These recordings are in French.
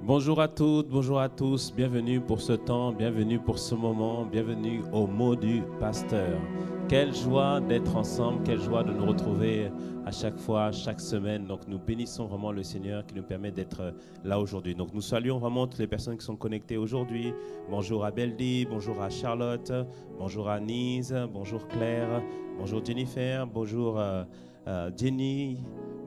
Bonjour à toutes, bonjour à tous, bienvenue pour ce temps, bienvenue pour ce moment, bienvenue au mot du pasteur. Quelle joie d'être ensemble, quelle joie de nous retrouver à chaque fois, chaque semaine. Donc nous bénissons vraiment le Seigneur qui nous permet d'être là aujourd'hui. Donc nous saluons vraiment toutes les personnes qui sont connectées aujourd'hui. Bonjour à Beldi, bonjour à Charlotte, bonjour à Nise, bonjour Claire, bonjour Jennifer, bonjour Jenny,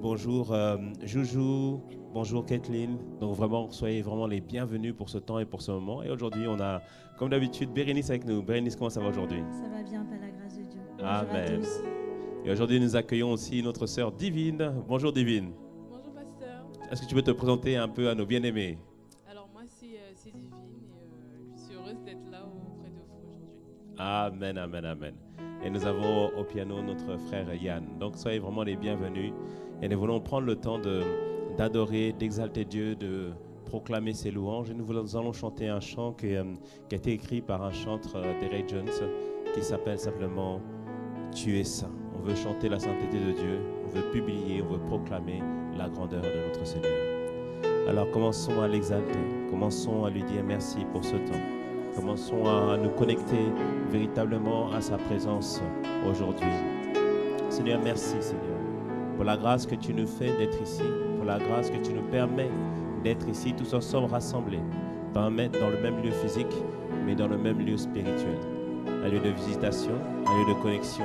bonjour Joujou. Bonjour Kathleen, donc vraiment, soyez vraiment les bienvenus pour ce temps et pour ce moment. Et aujourd'hui, on a, comme d'habitude, Bérénice avec nous. Bérénice, comment ça va aujourd'hui? Ça va bien, par la grâce de Dieu. Amen. Bonjour à tous. Et aujourd'hui, nous accueillons aussi notre sœur Divine. Bonjour Divine. Bonjour pasteur. Est-ce que tu peux te présenter un peu à nos bien-aimés? Alors moi c'est Divine et je suis heureuse d'être là auprès de vous aujourd'hui. Amen, amen, amen. Et nous avons au piano notre frère Yann. Donc soyez vraiment les bienvenus. Et nous voulons prendre le temps d'adorer, d'exalter Dieu, de proclamer ses louanges. Et nous allons chanter un chant qui a été écrit par un chanteur Derek Jones qui s'appelle simplement « Tu es saint ». On veut chanter la sainteté de Dieu, on veut publier, on veut proclamer la grandeur de notre Seigneur. Alors commençons à l'exalter, commençons à lui dire merci pour ce temps. Commençons à nous connecter véritablement à sa présence aujourd'hui. Seigneur, merci Seigneur, pour la grâce que tu nous fais d'être ici, pour la grâce que tu nous permets d'être ici, tous ensemble rassemblés, pas dans le même lieu physique, mais dans le même lieu spirituel. Un lieu de visitation, un lieu de connexion,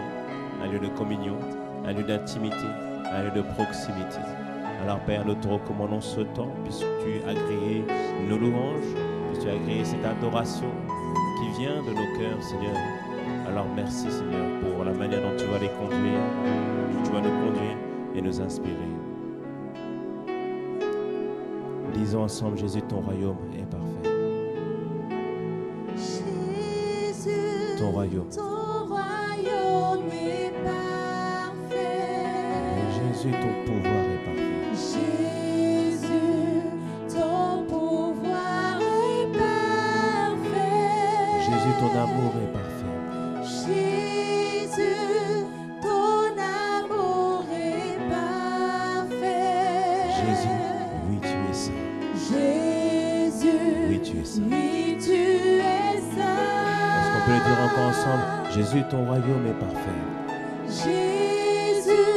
un lieu de communion, un lieu d'intimité, un lieu de proximité. Alors Père, nous te recommandons ce temps, puisque tu as agréé nos louanges, puisque tu as agréé cette adoration qui vient de nos cœurs, Seigneur. Alors merci Seigneur pour la manière dont tu vas les conduire, tu vas nous conduire et nous inspirer. Disons ensemble, Jésus, ton royaume est parfait. Jésus, Ton royaume. ton royaume est parfait. Et Jésus, ton pouvoir est parfait. Jésus, ton pouvoir est parfait. Jésus, ton amour est parfait. Jésus, ton amour est parfait. Jésus, oui, tu es saint. Jésus, Oui, tu es saint. oui, tu es saint. Est-ce qu'on peut le dire encore ensemble? Jésus, ton royaume est parfait. Jésus,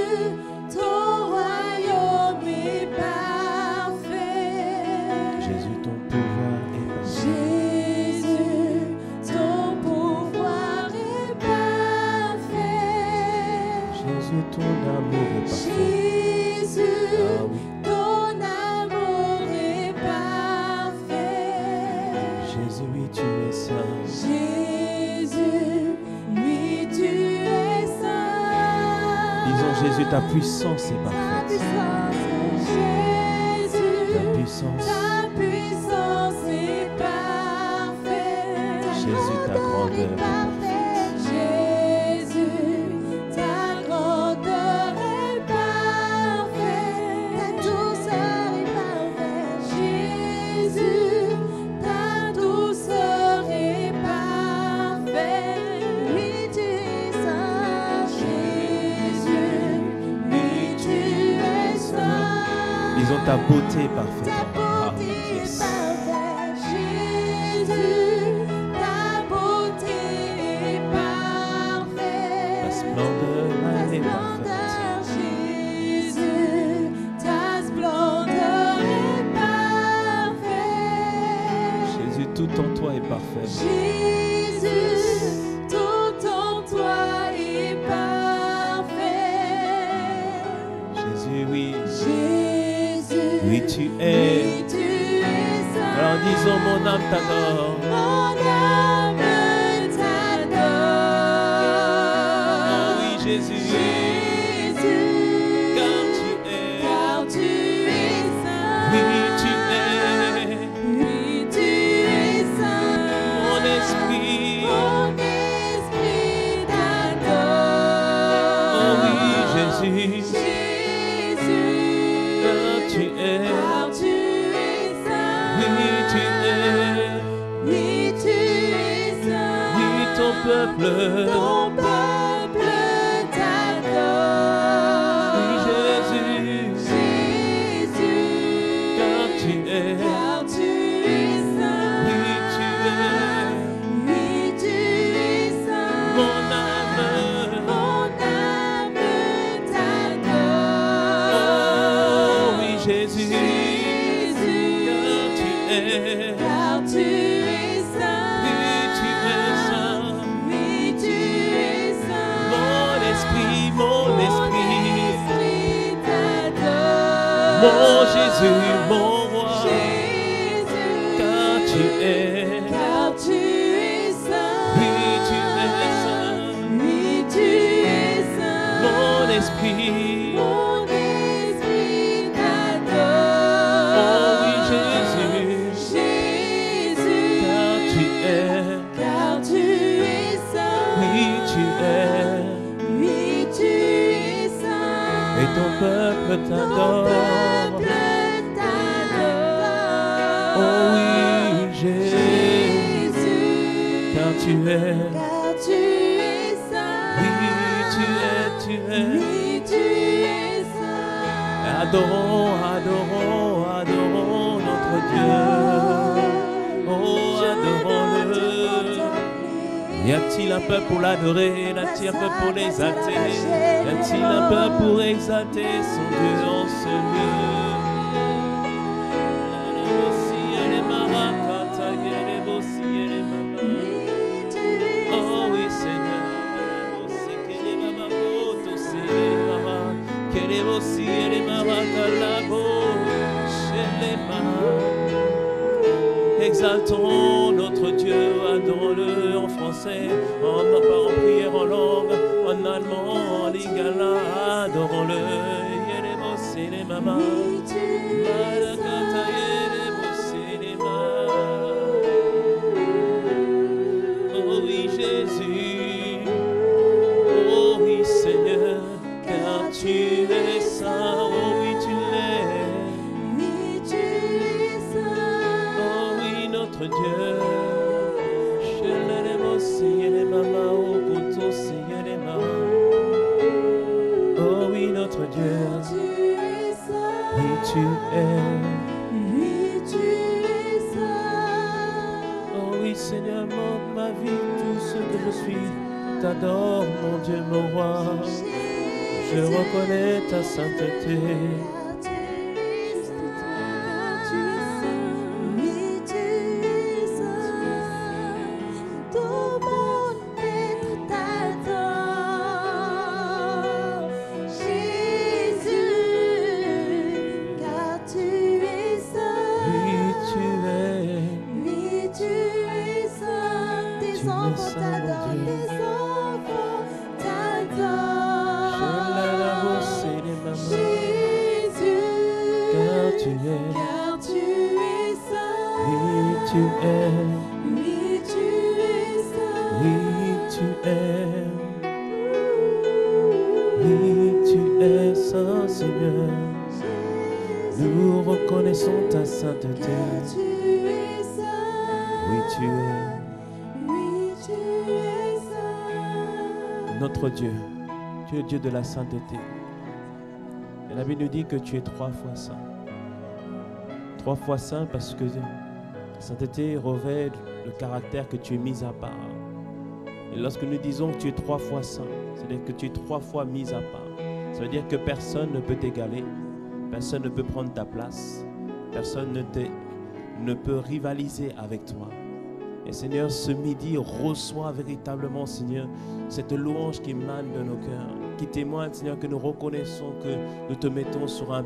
ton royaume est parfait. Jésus, ton pouvoir est parfait. Jésus, ton pouvoir est parfait. Jésus, ton amour est parfait. Jésus, Ah oui. ton amour est parfait. Jésus, oui, tu es saint. Jésus, oui, tu es saint. Disons, Jésus, ta puissance est Ta parfaite. puissance, Jésus, Ta puissance. ta puissance est parfaite. Jésus, ta grandeur est parfaite. Jésus, ta grandeur est parfaite. Ta douceur est parfaite. Jésus, ta douceur est parfaite. Oui, tu es saint. Jésus, oui, tu es saint. Disons, ta beauté est parfaite. Ta Ah, beauté yes. est parfaite, Jésus. Ta beauté est Ta parfaite. splendeur, Ta elle est parfaite. splendeur, Jésus. Ta splendeur est parfaite. Jésus, tout en toi est parfait. Jésus, tout en toi est parfait. Jésus, oui. Jésus, Oui, tu es. oui, tu es saint. Alors disons, mon âme t'adore. Mon âme t'adore. Oh oui, Jésus. Jésus, Car tu es. car tu es saint. Oui, tu es. Oui, tu es saint. Mon esprit. Mon esprit t'adore. Oh oui, Jésus. Jésus, Car tu es. car tu es saint. Oui, tu es. Oui, tu es saint. Oui, ton peuple. Ton peuple t'adore. Oui, Jésus. Jésus, Car tu es. car tu es. car tu es saint. Oui, tu es saint. Oui, tu es saint. Mon esprit, mon esprit. t'adore. Mon Jésus, mon roi. Jésus, Car tu es. car tu es saint. Oui, tu es saint. Oui, tu es saint. Mon esprit. Mon esprit t'adore. Oh oui, Jésus. Jésus, Car tu es. saint. Oui, tu es. Oui, tu es saint. Et ton peuple Ton t'adore. peuple t'adore. Oh oui, Jésus. Jésus, Car tu es. car tu es saint. Oui, tu es. Oui, tu es saint. Adorons, adorons, adorons notre Dieu. Oh, adorons-le. Y a-t-il un peuple pour l'adorer? Y a-t-il un peuple pour l'exalter? Y a-t-il un peuple pour exalter son Dieu en ce lieu? Oh oui, Seigneur. Exaltons notre Dieu, adorons-le en français, en prière en langue, en allemand, en lingala, adorons-le. Oui, tu es saint. Oh oui, Jésus, oh oui, Seigneur, car tu es saint, oh oui, tu l'es. Oui, tu es saint. Oh oui, notre Dieu. Oh oui, notre Dieu. Tu es saint. Oui, tu es. Oui, tu es saint. Oh oui, Seigneur, ma vie, tout ce que je suis, t'adore, mon Dieu, mon roi. Je reconnais ta sainteté. Oui, tu es. Car tu es. Car tu es saint. Oui, tu es. Oui, tu es saint. Oui, tu es. Oui, tu es saint, Seigneur. Nous reconnaissons ta sainteté. Car tu es saint. Oui, tu es. Oui, tu es saint. Notre Dieu. Tu es le Dieu de la sainteté. Et la Bible nous dit que tu es 3 fois saint. 3 fois saint parce que la sainteté revêt le caractère que tu es mis à part. Et lorsque nous disons que tu es 3 fois saint, c'est-à-dire que tu es 3 fois mis à part. Ça veut dire que personne ne peut t'égaler, personne ne peut prendre ta place, personne ne peut rivaliser avec toi. Et Seigneur, ce midi, reçois véritablement, Seigneur, cette louange qui émane de nos cœurs, qui témoigne, Seigneur, que nous reconnaissons que nous te mettons sur un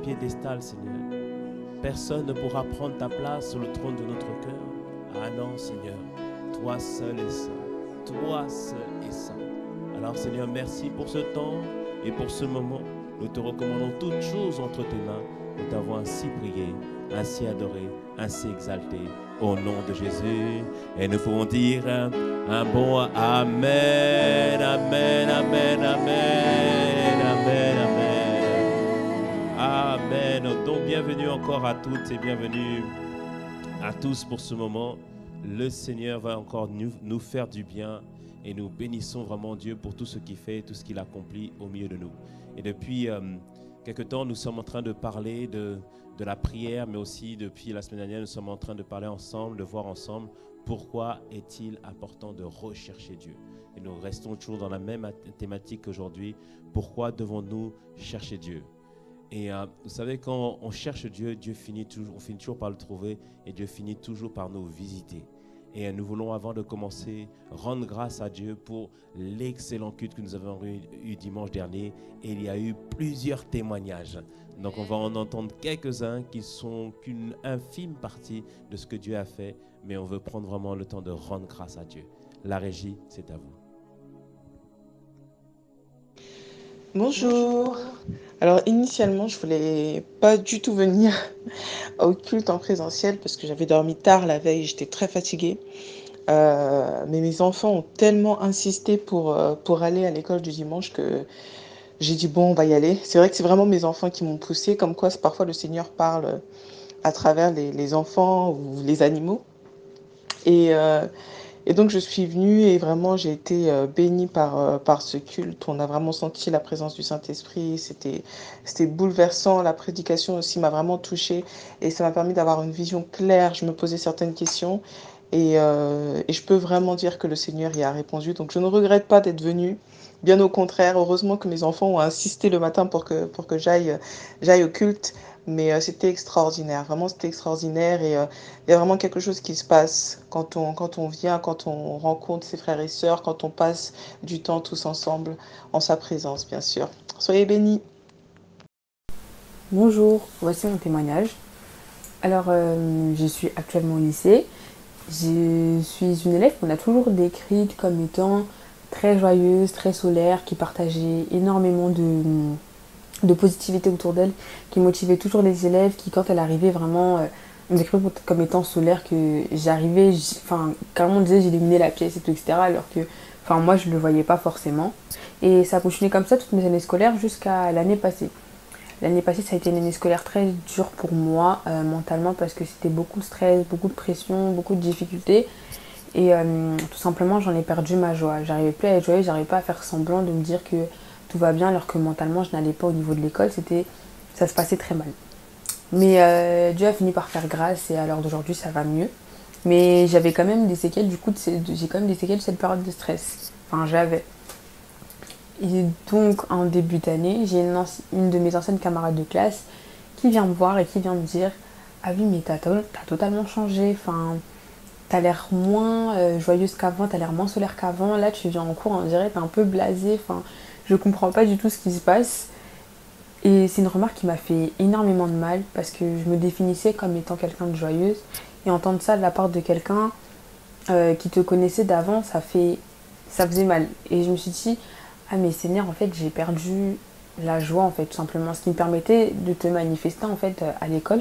piédestal, Seigneur. Personne ne pourra prendre ta place sur le trône de notre cœur. Ah non, Seigneur, toi seul est saint. Toi seul est saint. Alors, Seigneur, merci pour ce temps et pour ce moment. Nous te recommandons toutes choses entre tes mains. Nous t'avons ainsi prié, ainsi adoré, ainsi exalté. Au nom de Jésus. Et nous pouvons dire un bon Amen, Amen, Amen, Amen, Amen, Amen. Amen. Donc, bienvenue encore à toutes et bienvenue à tous pour ce moment. Le Seigneur va encore nous faire du bien et nous bénissons vraiment Dieu pour tout ce qu'il fait, tout ce qu'il accomplit au milieu de nous. Et depuis quelque temps, nous sommes en train de parler de la prière, mais aussi depuis la semaine dernière, nous sommes en train de parler ensemble, de voir ensemble pourquoi est-il important de rechercher Dieu. Et nous restons toujours dans la même thématique qu'aujourd'hui. Pourquoi devons-nous chercher Dieu? Et vous savez, quand on cherche Dieu, on finit toujours par le trouver et Dieu finit toujours par nous visiter. Et nous voulons, avant de commencer, rendre grâce à Dieu pour l'excellent culte que nous avons eu dimanche dernier. Et il y a eu plusieurs témoignages. Donc on va en entendre quelques-uns qui sont qu'une infime partie de ce que Dieu a fait. Mais on veut prendre vraiment le temps de rendre grâce à Dieu. La régie, c'est à vous. Bonjour. Alors initialement, je voulais pas du tout venir au culte en présentiel parce que j'avais dormi tard la veille, j'étais très fatiguée. Mais mes enfants ont tellement insisté pour aller à l'école du dimanche que j'ai dit bon, on va y aller. C'est vrai que c'est vraiment mes enfants qui m'ont poussée, comme quoi parfois le Seigneur parle à travers les enfants ou les animaux. Et, euh, Et donc je suis venue et vraiment j'ai été bénie par ce culte. On a vraiment senti la présence du Saint-Esprit. C'était bouleversant. La prédication aussi m'a vraiment touchée et ça m'a permis d'avoir une vision claire. Je me posais certaines questions et je peux vraiment dire que le Seigneur y a répondu. Donc je ne regrette pas d'être venue. Bien au contraire, heureusement que mes enfants ont insisté le matin pour que j'aille au culte. Mais c'était extraordinaire, vraiment c'était extraordinaire et il y a vraiment quelque chose qui se passe quand on vient, quand on rencontre ses frères et sœurs, quand on passe du temps tous ensemble en sa présence, bien sûr. Soyez bénis. Bonjour, voici mon témoignage. Alors, je suis actuellement au lycée. Je suis une élève qu'on a toujours décrite comme étant très joyeuse, très solaire, qui partageait énormément de positivité autour d'elle, qui motivait toujours les élèves, qui quand elle arrivait vraiment, on me décrivait comme étant solaire, que j'arrivais, enfin, carrément on disait j'illuminais la pièce et tout, etc. Alors que, enfin, moi je ne le voyais pas forcément. Et ça a continué comme ça toutes mes années scolaires jusqu'à l'année passée. L'année passée, ça a été une année scolaire très dure pour moi, mentalement, parce que c'était beaucoup de stress, beaucoup de pression, beaucoup de difficultés. Et tout simplement, j'en ai perdu ma joie. J'arrivais plus à être joyeuse, j'arrivais pas à faire semblant de me dire que tout va bien, alors que mentalement, je n'allais pas au niveau de l'école. Ça se passait très mal. Mais Dieu a fini par faire grâce et à l'heure d'aujourd'hui, ça va mieux. Mais j'avais quand même des séquelles, j'ai quand même des séquelles de cette période de stress. Enfin, j'avais. Et donc, en début d'année, j'ai une de mes anciennes camarades de classe qui vient me voir et qui vient me dire « Ah oui, mais t'as totalement changé, enfin, t'as l'air moins joyeuse qu'avant, t'as l'air moins solaire qu'avant. Là, tu viens en cours, on dirait t'es un peu blasée, enfin, je comprends pas du tout ce qui se passe. » Et c'est une remarque qui m'a fait énormément de mal parce que je me définissais comme étant quelqu'un de joyeuse. Et entendre ça de la part de quelqu'un qui te connaissait d'avant, ça faisait mal. Et je me suis dit « Ah mais Seigneur, en fait, j'ai perdu la joie, en fait, tout simplement. Ce qui me permettait de te manifester, en fait, à l'école,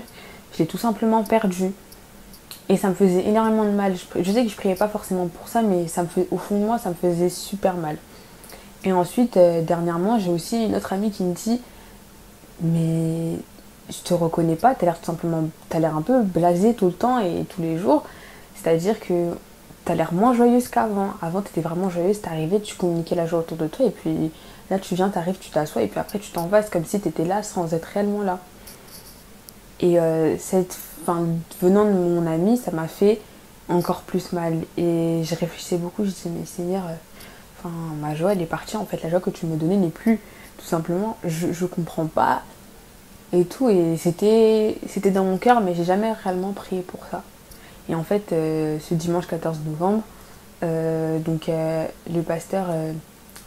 je l'ai tout simplement perdu. » Et ça me faisait énormément de mal. Je sais que je priais pas forcément pour ça, mais au fond de moi, ça me faisait super mal. Et ensuite, dernièrement, j'ai aussi une autre amie qui me dit « Mais je te reconnais pas, t'as l'air un peu blasée tout le temps et tous les jours. C'est-à-dire que t'as l'air moins joyeuse qu'avant. Avant, t'étais vraiment joyeuse, t'arrivais, tu communiquais la joie autour de toi. Et puis là, tu viens, t'arrives, tu t'assois et puis après, tu t'en vas. C'est comme si t'étais là sans être réellement là. » Et venant de mon ami, ça m'a fait encore plus mal. Et je réfléchissais beaucoup, je disais, mais Seigneur, ma joie, elle est partie. En fait, la joie que tu me donnais n'est plus. Tout simplement, je comprends pas. Et tout, et c'était dans mon cœur, mais j'ai jamais réellement prié pour ça. Et en fait, ce dimanche 14 novembre, le pasteur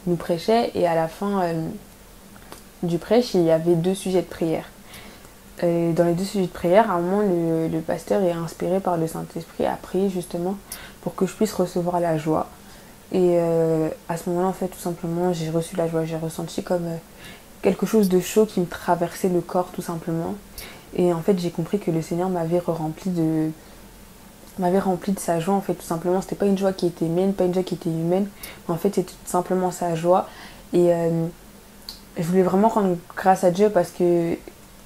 nous prêchait, et à la fin du prêche, il y avait 2 sujets de prière. Dans les 2 sujets de prière, à un moment, le pasteur est inspiré par le Saint-Esprit à prier justement pour que je puisse recevoir la joie. Et à ce moment-là, en fait, tout simplement, j'ai reçu la joie. J'ai ressenti comme quelque chose de chaud qui me traversait le corps, tout simplement. Et en fait, j'ai compris que le Seigneur m'avait rempli de sa joie, en fait, tout simplement. C'était pas une joie qui était humaine, pas une joie qui était humaine, mais en fait, c'était tout simplement sa joie. Et je voulais vraiment rendre grâce à Dieu parce que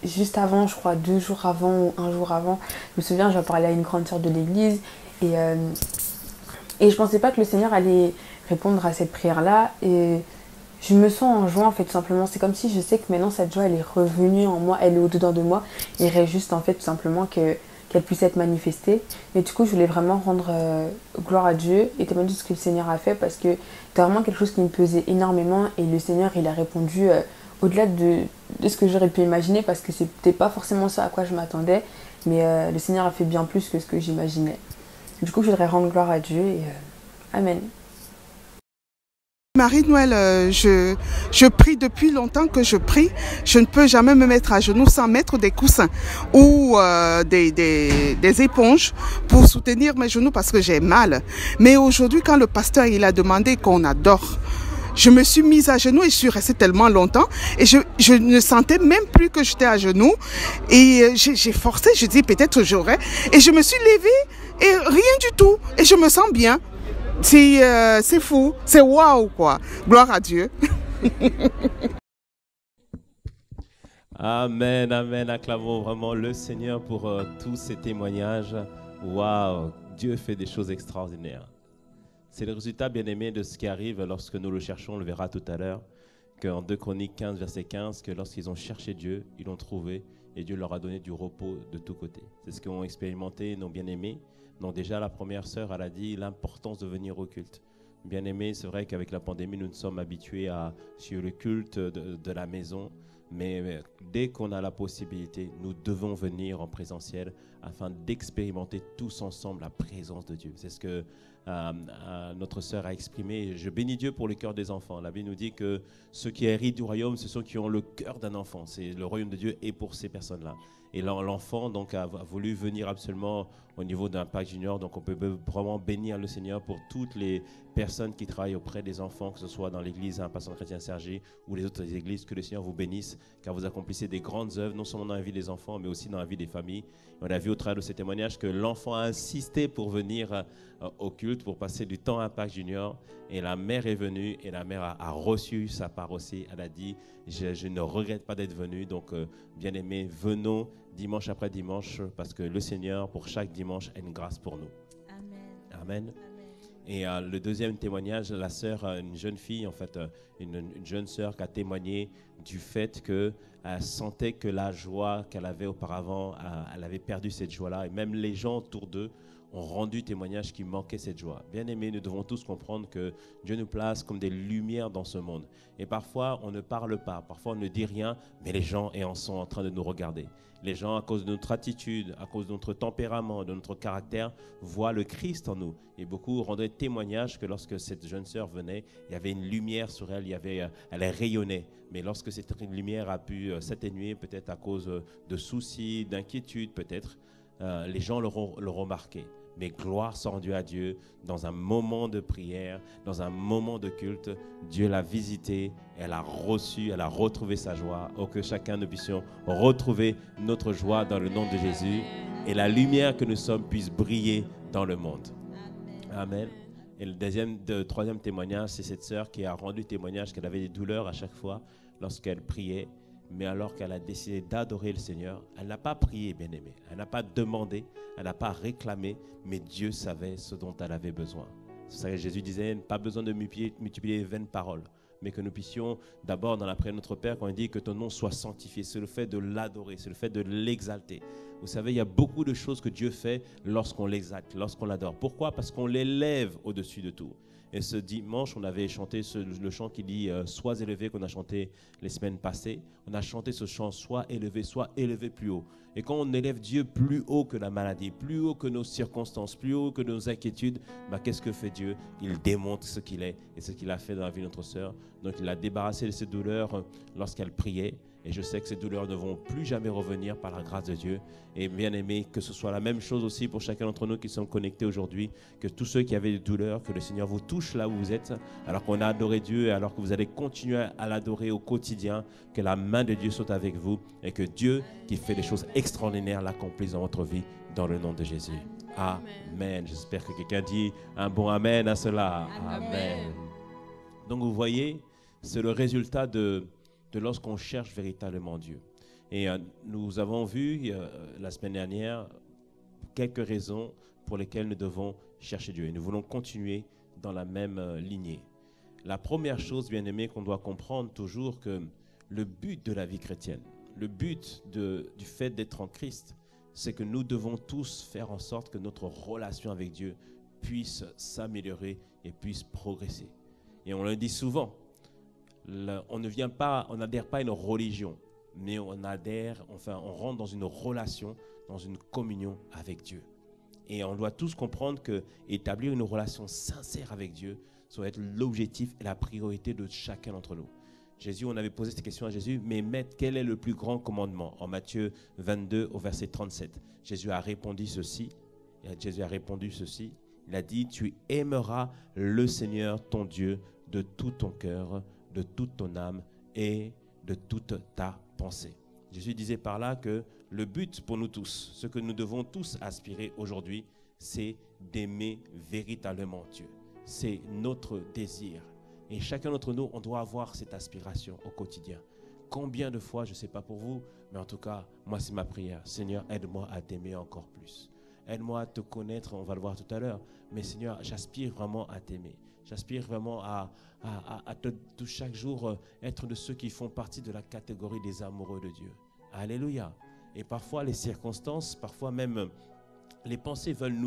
juste avant, je crois 2 jours avant ou 1 jour avant, je me souviens, j'en parlais à une grande sœur de l'église et je pensais pas que le Seigneur allait répondre à cette prière-là. Et je me sens en joie, en fait, tout simplement. C'est comme si je sais que maintenant cette joie, elle est revenue en moi, elle est au-dedans de moi. Il irait juste, en fait, tout simplement qu'elle puisse être manifestée. Mais du coup, je voulais vraiment rendre gloire à Dieu et témoigner de ce que le Seigneur a fait parce que c'était vraiment quelque chose qui me pesait énormément et le Seigneur, il a répondu au-delà de de ce que j'aurais pu imaginer parce que c'était pas forcément ça à quoi je m'attendais. Mais le Seigneur a fait bien plus que ce que j'imaginais. Du coup, je voudrais rendre gloire à Dieu et Amen. Marie-Noël, je prie depuis longtemps que je prie. Je ne peux jamais me mettre à genoux sans mettre des coussins ou des éponges pour soutenir mes genoux parce que j'ai mal. Mais aujourd'hui, quand le pasteur il a demandé qu'on adore, je me suis mise à genoux et je suis restée tellement longtemps et je ne sentais même plus que j'étais à genoux et j'ai forcé, je dis peut-être j'aurais et je me suis levée et rien du tout et je me sens bien. C'est fou, c'est waouh quoi. Gloire à Dieu. Amen, amen. Acclamons vraiment le Seigneur pour tous ces témoignages. Waouh, Dieu fait des choses extraordinaires. C'est le résultat, bien-aimé, de ce qui arrive lorsque nous le cherchons. On le verra tout à l'heure, qu'en 2 Chroniques 15, verset 15, que lorsqu'ils ont cherché Dieu, ils l'ont trouvé et Dieu leur a donné du repos de tous côtés. C'est ce qu'ont expérimenté nos bien-aimés. Donc déjà, la première sœur, elle a dit l'importance de venir au culte. Bien-aimés, c'est vrai qu'avec la pandémie, nous nous sommes habitués à suivre le culte de la maison. Mais dès qu'on a la possibilité, nous devons venir en présentiel afin d'expérimenter tous ensemble la présence de Dieu. C'est ce que notre sœur a exprimé. Je bénis Dieu pour le cœur des enfants. La Bible nous dit que ceux qui héritent du royaume, ce sont ceux qui ont le cœur d'un enfant. C'est le royaume de Dieu est pour ces personnes-là. Et l'enfant donc a voulu venir absolument au niveau d'Impact Junior. Donc on peut vraiment bénir le Seigneur pour toutes les personnes qui travaillent auprès des enfants, que ce soit dans l'église Pasteur Chrétien Sergi ou les autres églises. Que le Seigneur vous bénisse, car vous accomplissez des grandes œuvres, non seulement dans la vie des enfants, mais aussi dans la vie des familles. On a vu au travers de ces témoignages que l'enfant a insisté pour venir au culte, pour passer du temps à Impact Junior. Et la mère est venue et la mère a reçu sa part aussi. Elle a dit, je ne regrette pas d'être venue. Donc, bien aimés, venons dimanche après dimanche, parce que le Seigneur, pour chaque dimanche, a une grâce pour nous. Amen. Amen. Amen. Et le deuxième témoignage, la sœur, une jeune fille, en fait, une jeune sœur qui a témoigné du fait qu'elle sentait que la joie qu'elle avait auparavant, elle avait perdu cette joie-là. Et même les gens autour d'eux ont rendu témoignage qu'il manquait cette joie. Bien aimés, nous devons tous comprendre que Dieu nous place comme des lumières dans ce monde. Et parfois, on ne parle pas, parfois on ne dit rien, mais les gens sont en train de nous regarder. Les gens, à cause de notre attitude, à cause de notre tempérament, de notre caractère, voient le Christ en nous. Et beaucoup rendaient témoignage que lorsque cette jeune sœur venait, il y avait une lumière sur elle, elle rayonnait. Mais lorsque cette lumière a pu s'atténuer, peut-être à cause de soucis, d'inquiétudes, peut-être, les gens l'auront remarqué. Mais gloire soit rendue à Dieu, dans un moment de prière, dans un moment de culte, Dieu l'a visitée, elle a reçu, elle a retrouvé sa joie. Oh, que chacun nous puissions retrouver notre joie dans le nom de Jésus et la lumière que nous sommes puisse briller dans le monde. Amen. Et le troisième témoignage, c'est cette sœur qui a rendu témoignage qu'elle avait des douleurs à chaque fois lorsqu'elle priait. Mais alors qu'elle a décidé d'adorer le Seigneur, elle n'a pas prié, bien-aimé. Elle n'a pas demandé, elle n'a pas réclamé, mais Dieu savait ce dont elle avait besoin. C'est ça que Jésus disait, pas besoin de multiplier les vaines paroles, mais que nous puissions d'abord, dans la prière de notre Père, quand il dit que ton nom soit sanctifié, c'est le fait de l'adorer, c'est le fait de l'exalter. Vous savez, il y a beaucoup de choses que Dieu fait lorsqu'on l'exalte, lorsqu'on l'adore. Pourquoi ? Parce qu'on l'élève au-dessus de tout. Et ce dimanche, on avait chanté le chant qui dit « Sois élevé » qu'on a chanté les semaines passées. On a chanté ce chant « Sois élevé plus haut ». Et quand on élève Dieu plus haut que la maladie, plus haut que nos circonstances, plus haut que nos inquiétudes, qu'est-ce que fait Dieu ? Il démontre ce qu'il est et ce qu'il a fait dans la vie de notre sœur. Donc il a débarrassé de ses douleurs lorsqu'elle priait. Et je sais que ces douleurs ne vont plus jamais revenir par la grâce de Dieu. Et bien aimé, que ce soit la même chose aussi pour chacun d'entre nous qui sommes connectés aujourd'hui, que tous ceux qui avaient des douleurs, que le Seigneur vous touche là où vous êtes, alors qu'on a adoré Dieu et alors que vous allez continuer à l'adorer au quotidien, que la main de Dieu soit avec vous et que Dieu, qui fait des choses extraordinaires, l'accomplisse dans votre vie, dans le nom de Jésus. Amen. J'espère que quelqu'un dit un bon amen à cela. Amen. Donc vous voyez, c'est le résultat de lorsqu'on cherche véritablement Dieu. Et nous avons vu la semaine dernière quelques raisons pour lesquelles nous devons chercher Dieu. Et nous voulons continuer dans la même lignée. La première chose, bien aimé, qu'on doit comprendre toujours, que le but de la vie chrétienne, le but du fait d'être en Christ, c'est que nous devons tous faire en sorte que notre relation avec Dieu puisse s'améliorer et puisse progresser. Et on le dit souvent, on n'adhère pas à une religion, mais on adhère, enfin, on rentre dans une relation, dans une communion avec Dieu. Et on doit tous comprendre que établir une relation sincère avec Dieu, ça doit être l'objectif et la priorité de chacun d'entre nous. Jésus, on avait posé cette question à Jésus, mais maître, quel est le plus grand commandement? En Matthieu 22 au verset 37, Jésus a répondu ceci. Il a dit, tu aimeras le Seigneur ton Dieu de tout ton cœur, de toute ton âme et de toute ta pensée. Jésus disait par là que le but pour nous tous, ce que nous devons tous aspirer aujourd'hui, c'est d'aimer véritablement Dieu. C'est notre désir. Et chacun d'entre nous, on doit avoir cette aspiration au quotidien. Combien de fois, je ne sais pas pour vous, mais en tout cas, moi c'est ma prière. Seigneur, aide-moi à t'aimer encore plus. Aide-moi à te connaître, on va le voir tout à l'heure. Mais Seigneur, j'aspire vraiment à t'aimer. J'aspire vraiment à chaque jour être de ceux qui font partie de la catégorie des amoureux de Dieu. Alléluia. Et parfois les circonstances, parfois même les pensées veulent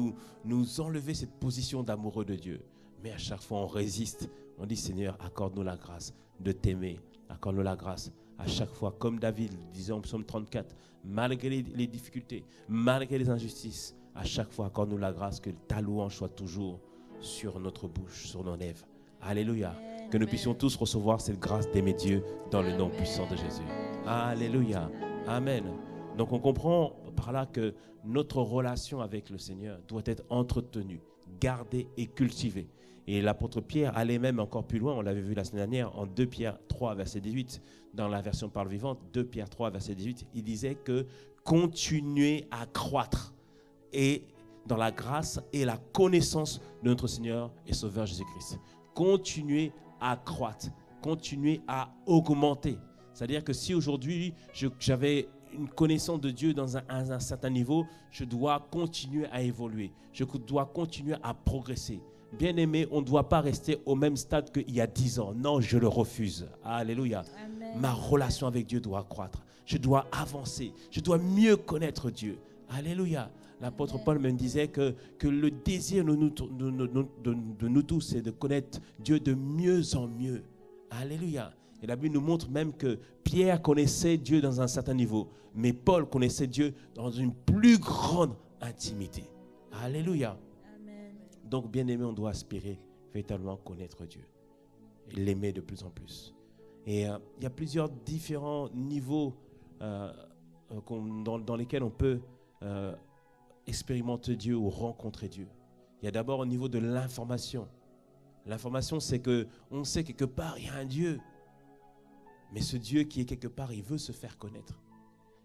nous enlever cette position d'amoureux de Dieu. Mais à chaque fois on résiste. On dit Seigneur, accorde-nous la grâce de t'aimer. Accorde-nous la grâce à chaque fois. Comme David disait en psaume 34, malgré les difficultés, malgré les injustices, à chaque fois accorde-nous la grâce que ta louange soit toujours sur notre bouche, sur nos lèvres. Alléluia. Que nous puissions tous recevoir cette grâce d'aimer Dieu dans le nom puissant de Jésus. Alléluia. Amen. Donc on comprend par là que notre relation avec le Seigneur doit être entretenue, gardée et cultivée. Et l'apôtre Pierre allait même encore plus loin, on l'avait vu la semaine dernière en 2 Pierre 3, verset 18, dans la version parole vivante, 2 Pierre 3, verset 18, il disait que continuez à croître et dans la grâce et la connaissance de notre Seigneur et Sauveur Jésus-Christ. Continuez à croître, continuez à augmenter. C'est-à-dire que si aujourd'hui j'avais une connaissance de Dieu dans un certain niveau, je dois continuer à évoluer, je dois continuer à progresser. Bien-aimé, on ne doit pas rester au même stade qu'il y a 10 ans. Non, je le refuse. Alléluia. Amen. Ma relation avec Dieu doit croître. Je dois avancer. Je dois mieux connaître Dieu. Alléluia. L'apôtre Paul me disait que le désir de nous tous, c'est de connaître Dieu de mieux en mieux. Alléluia. Et la Bible nous montre même que Pierre connaissait Dieu dans un certain niveau, mais Paul connaissait Dieu dans une plus grande intimité. Alléluia. Donc, bien aimé, on doit aspirer véritablement connaître Dieu et l'aimer de plus en plus. Et il y a plusieurs différents niveaux dans lesquels on peut expérimenter Dieu ou rencontrer Dieu. Il y a d'abord au niveau de l'information. L'information, c'est qu'on sait quelque part, il y a un Dieu. Mais ce Dieu qui est quelque part, il veut se faire connaître.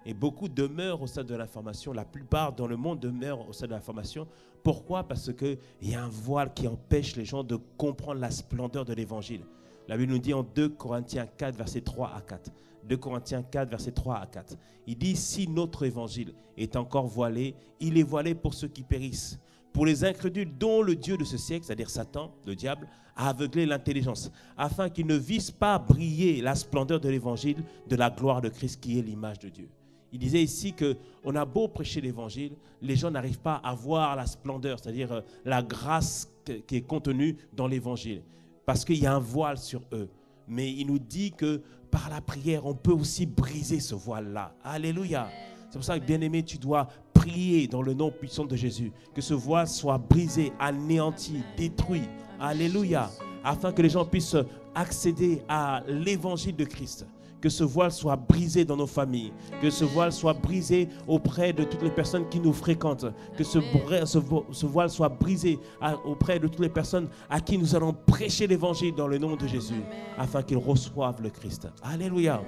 Et beaucoup demeurent au stade de l'information. La plupart dans le monde demeurent au stade de l'information. Pourquoi? Parce qu'il y a un voile qui empêche les gens de comprendre la splendeur de l'évangile. La Bible nous dit en 2 Corinthiens 4, versets 3 à 4. 2 Corinthiens 4, versets 3 à 4. Il dit, si notre évangile est encore voilé, il est voilé pour ceux qui périssent. Pour les incrédules dont le Dieu de ce siècle, c'est-à-dire Satan, le diable, a aveuglé l'intelligence, afin qu'ils ne vissent pas briller la splendeur de l'évangile de la gloire de Christ qui est l'image de Dieu. Il disait ici qu'on a beau prêcher l'évangile, les gens n'arrivent pas à voir la splendeur, c'est-à-dire la grâce qui est contenue dans l'évangile, parce qu'il y a un voile sur eux. Mais il nous dit que par la prière, on peut aussi briser ce voile-là. Alléluia. C'est pour ça que, bien-aimé, tu dois prier dans le nom puissant de Jésus, que ce voile soit brisé, anéanti, détruit. Alléluia. Afin que les gens puissent accéder à l'évangile de Christ. Que ce voile soit brisé dans nos familles, que ce voile soit brisé auprès de toutes les personnes qui nous fréquentent, que ce voile soit brisé auprès de toutes les personnes à qui nous allons prêcher l'évangile dans le nom de Jésus, afin qu'ils reçoivent le Christ. Alléluia.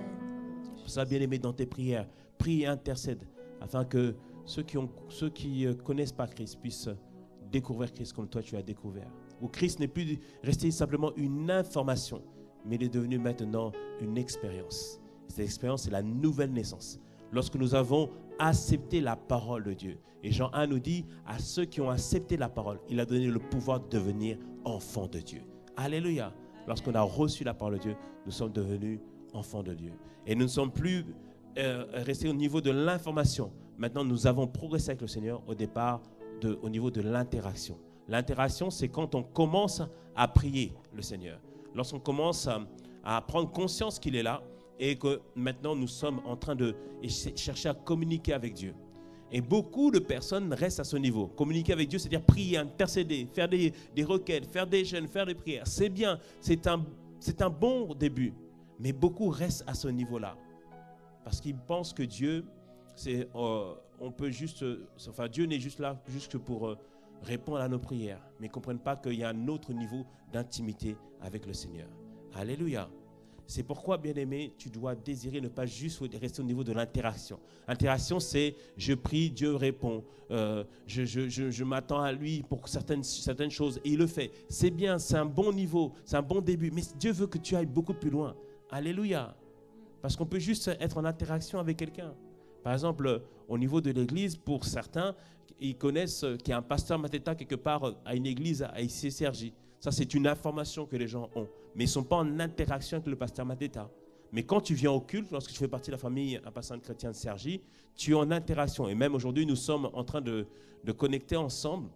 Pour ça, bien-aimé, dans tes prières, prie et intercède, afin que ceux qui connaissent pas Christ puissent découvrir Christ comme toi tu as découvert. Où Christ n'est plus resté simplement une information, mais il est devenu maintenant une expérience. Cette expérience, c'est la nouvelle naissance. Lorsque nous avons accepté la parole de Dieu. Et Jean 1 nous dit, à ceux qui ont accepté la parole, il a donné le pouvoir de devenir enfants de Dieu. Alléluia. Lorsqu'on a reçu la parole de Dieu, nous sommes devenus enfants de Dieu. Et nous ne sommes plus restés au niveau de l'information. Maintenant, nous avons progressé avec le Seigneur au niveau de l'interaction. L'interaction, c'est quand on commence à prier le Seigneur. Lorsqu'on commence à prendre conscience qu'il est là, et que maintenant nous sommes en train de chercher à communiquer avec Dieu. Et beaucoup de personnes restent à ce niveau. Communiquer avec Dieu, c'est-à-dire prier, intercéder, faire des requêtes, faire des jeûnes, faire des prières. C'est bien, c'est un bon début. Mais beaucoup restent à ce niveau-là. Parce qu'ils pensent que Dieu, on peut juste, enfin Dieu n'est juste là juste pour répondre à nos prières. Mais ils ne comprennent pas qu'il y a un autre niveau d'intimité avec le Seigneur. Alléluia. C'est pourquoi, bien-aimé, tu dois désirer ne pas juste rester au niveau de l'interaction. L'interaction, c'est je prie, Dieu répond. Je m'attends à lui pour certaines choses et il le fait. C'est bien, c'est un bon niveau, c'est un bon début. Mais Dieu veut que tu ailles beaucoup plus loin. Alléluia. Parce qu'on peut juste être en interaction avec quelqu'un. Par exemple, au niveau de l'église, pour certains, ils connaissent qu'il y a un pasteur Mateta quelque part à une église à ICCRJ. Ça, c'est une information que les gens ont. Mais ils ne sont pas en interaction avec le pasteur Mateta. Mais quand tu viens au culte, lorsque tu fais partie de la famille un pasteur chrétien de Cergy, tu es en interaction. Et même aujourd'hui, nous sommes en train de connecter ensemble,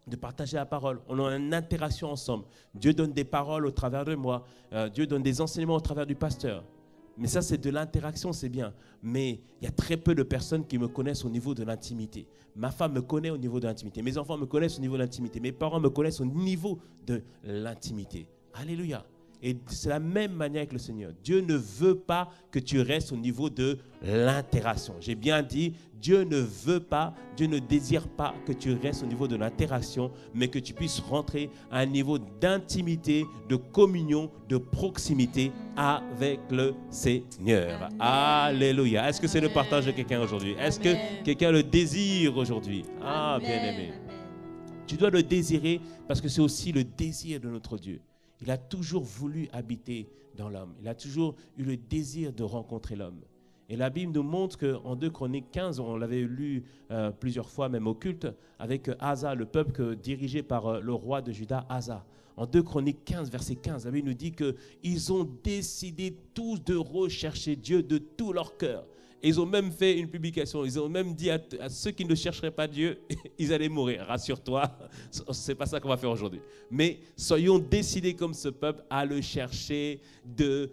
de partager la parole. On est en interaction ensemble. Dieu donne des paroles au travers de moi. Dieu donne des enseignements au travers du pasteur. Mais ça, c'est de l'interaction, c'est bien. Mais il y a très peu de personnes qui me connaissent au niveau de l'intimité. Ma femme me connaît au niveau de l'intimité. Mes enfants me connaissent au niveau de l'intimité. Mes parents me connaissent au niveau de l'intimité. Alléluia. Et c'est la même manière avec le Seigneur. Dieu ne veut pas que tu restes au niveau de l'interaction. J'ai bien dit, Dieu ne veut pas, Dieu ne désire pas que tu restes au niveau de l'interaction, mais que tu puisses rentrer à un niveau d'intimité, de communion, de proximité avec le Seigneur. Amen. Alléluia. Est-ce que c'est le partage de quelqu'un aujourd'hui? Est-ce que quelqu'un le désire aujourd'hui? Ah, bien-aimé. Tu dois le désirer parce que c'est aussi le désir de notre Dieu. Il a toujours voulu habiter dans l'homme. Il a toujours eu le désir de rencontrer l'homme. Et la Bible nous montre qu'en 2 Chroniques 15, on l'avait lu plusieurs fois, même au culte, avec Asa, le peuple dirigé par le roi de Juda, Asa. En 2 Chroniques 15, verset 15, la Bible nous dit qu'ils ont décidé tous de rechercher Dieu de tout leur cœur. Et ils ont même fait une publication. Ils ont même dit à ceux qui ne chercheraient pas Dieu, ils allaient mourir. Rassure-toi, ce n'est pas ça qu'on va faire aujourd'hui. Mais soyons décidés comme ce peuple à le chercher de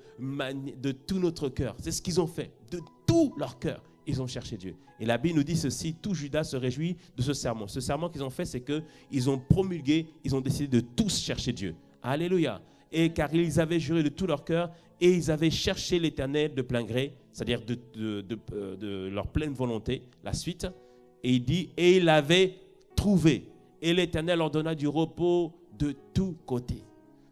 tout notre cœur. C'est ce qu'ils ont fait. De tout leur cœur, ils ont cherché Dieu. Et la Bible nous dit ceci, tout Judas se réjouit de ce serment. Ce serment qu'ils ont fait, c'est qu'ils ont promulgué, ils ont décidé de tous chercher Dieu. Alléluia. Et car ils avaient juré de tout leur cœur et ils avaient cherché l'Éternel de plein gré, c'est-à-dire de leur pleine volonté, la suite. Et il dit, et ils l'avaient trouvé. Et l'Éternel leur donna du repos de tous côtés.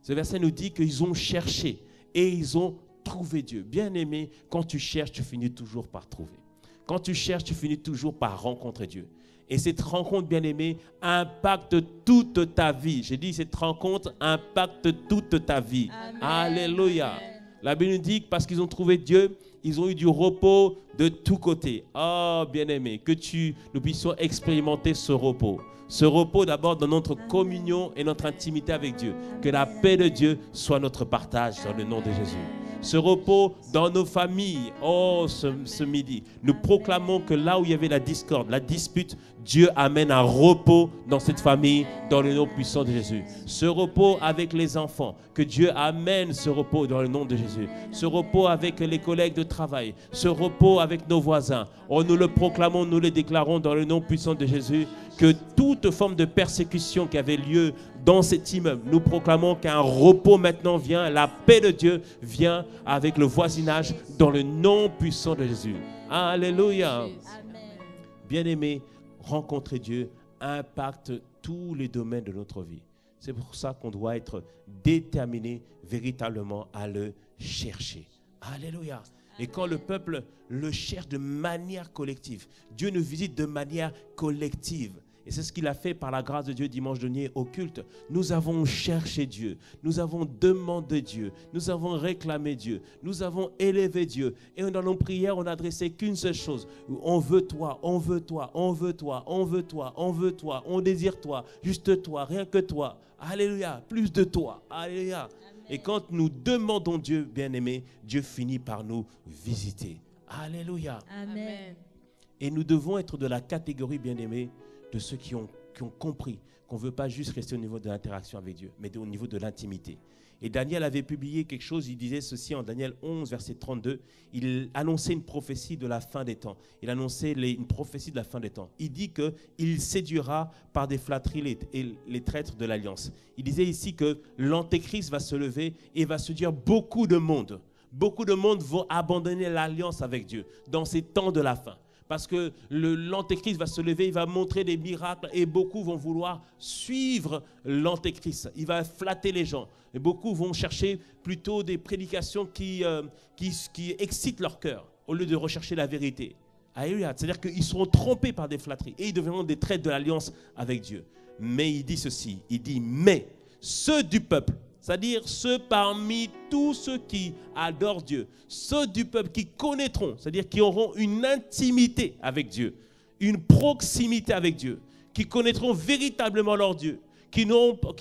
Ce verset nous dit qu'ils ont cherché et ils ont trouvé Dieu. Bien-aimé, quand tu cherches, tu finis toujours par trouver. Quand tu cherches, tu finis toujours par rencontrer Dieu. Et cette rencontre, bien-aimé, impacte toute ta vie. J'ai dit, cette rencontre impacte toute ta vie. Amen. Alléluia. Amen. La Bible nous dit que parce qu'ils ont trouvé Dieu, ils ont eu du repos de tous côtés. Oh, bien-aimé, que nous puissions expérimenter ce repos. Ce repos d'abord dans notre communion et notre intimité avec Dieu. Que la paix de Dieu soit notre partage dans le nom de Jésus. Ce repos dans nos familles. Oh, ce midi, nous proclamons que là où il y avait la discorde, la dispute, Dieu amène un repos dans cette famille, dans le nom puissant de Jésus. Ce repos avec les enfants, que Dieu amène ce repos dans le nom de Jésus. Ce repos avec les collègues de travail, ce repos avec nos voisins. Oh, nous le proclamons, nous le déclarons dans le nom puissant de Jésus, que toute forme de persécution qui avait lieu dans cet immeuble, nous proclamons qu'un repos maintenant vient, la paix de Dieu vient avec le voisinage dans le nom puissant de Jésus. Alléluia. Bien-aimés, rencontrer Dieu impacte tous les domaines de notre vie. C'est pour ça qu'on doit être déterminé véritablement à le chercher. Alléluia. Et quand le peuple le cherche de manière collective, Dieu nous visite de manière collective. Et c'est ce qu'il a fait par la grâce de Dieu dimanche dernier au culte. Nous avons cherché Dieu, nous avons demandé Dieu, nous avons réclamé Dieu, nous avons élevé Dieu. Et dans nos prières, on n'a adressé qu'une seule chose. On veut toi, on veut toi, on veut toi, on veut toi, on veut toi, on désire toi, juste toi, rien que toi. Alléluia, plus de toi. Alléluia. Amen. Et quand nous demandons Dieu, bien-aimé, Dieu finit par nous visiter. Alléluia. Amen. Et nous devons être de la catégorie, bien-aimé, de ceux qui ont compris qu'on ne veut pas juste rester au niveau de l'interaction avec Dieu, mais au niveau de l'intimité. Et Daniel avait publié quelque chose, il disait ceci en Daniel 11, verset 32. Il annonçait une prophétie de la fin des temps. Il annonçait une prophétie de la fin des temps. Il dit qu'il séduira par des flatteries les traîtres de l'alliance. Il disait ici que l'antéchrist va se lever et va séduire beaucoup de monde. Beaucoup de monde vont abandonner l'alliance avec Dieu dans ces temps de la fin. Parce que l'antéchrist va se lever, il va montrer des miracles et beaucoup vont vouloir suivre l'antéchrist. Il va flatter les gens. Et beaucoup vont chercher plutôt des prédications qui excitent leur cœur au lieu de rechercher la vérité. C'est-à-dire qu'ils seront trompés par des flatteries et ils deviendront des traîtres de l'alliance avec Dieu. Mais il dit ceci, il dit « Mais ceux du peuple », c'est-à-dire ceux parmi tous ceux qui adorent Dieu, ceux du peuple qui connaîtront, c'est-à-dire qui auront une intimité avec Dieu, une proximité avec Dieu, qui connaîtront véritablement leur Dieu, qui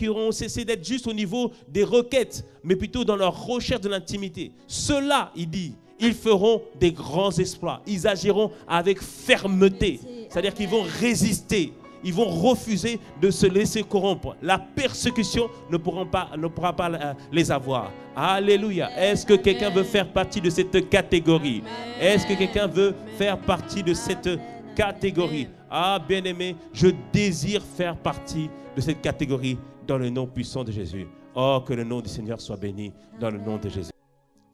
auront cessé d'être juste au niveau des requêtes, mais plutôt dans leur recherche de l'intimité. Ceux-là, il dit, ils feront des grands exploits, ils agiront avec fermeté, c'est-à-dire qu'ils vont résister. Ils vont refuser de se laisser corrompre. La persécution ne pourra pas les avoir. Alléluia. Est-ce que quelqu'un veut faire partie de cette catégorie? Est-ce que quelqu'un veut faire partie de cette catégorie? Ah, bien-aimé, je désire faire partie de cette catégorie dans le nom puissant de Jésus. Oh, que le nom du Seigneur soit béni dans le nom de Jésus.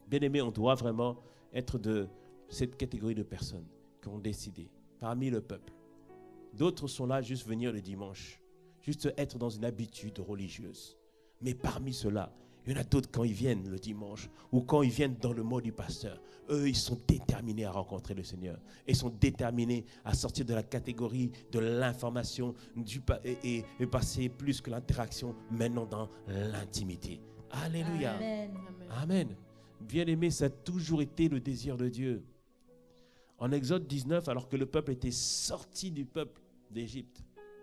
Bien-aimé, on doit vraiment être de cette catégorie de personnes qui ont décidé parmi le peuple. D'autres sont là juste venir le dimanche, juste être dans une habitude religieuse. Mais parmi ceux-là, il y en a d'autres quand ils viennent le dimanche ou quand ils viennent dans le mot du pasteur. Eux, ils sont déterminés à rencontrer le Seigneur. Ils sont déterminés à sortir de la catégorie de l'information et passer plus que l'interaction maintenant dans l'intimité. Alléluia. Amen. Amen. Bien-aimé, ça a toujours été le désir de Dieu. En Exode 19, alors que le peuple était sorti du peuple d'Égypte,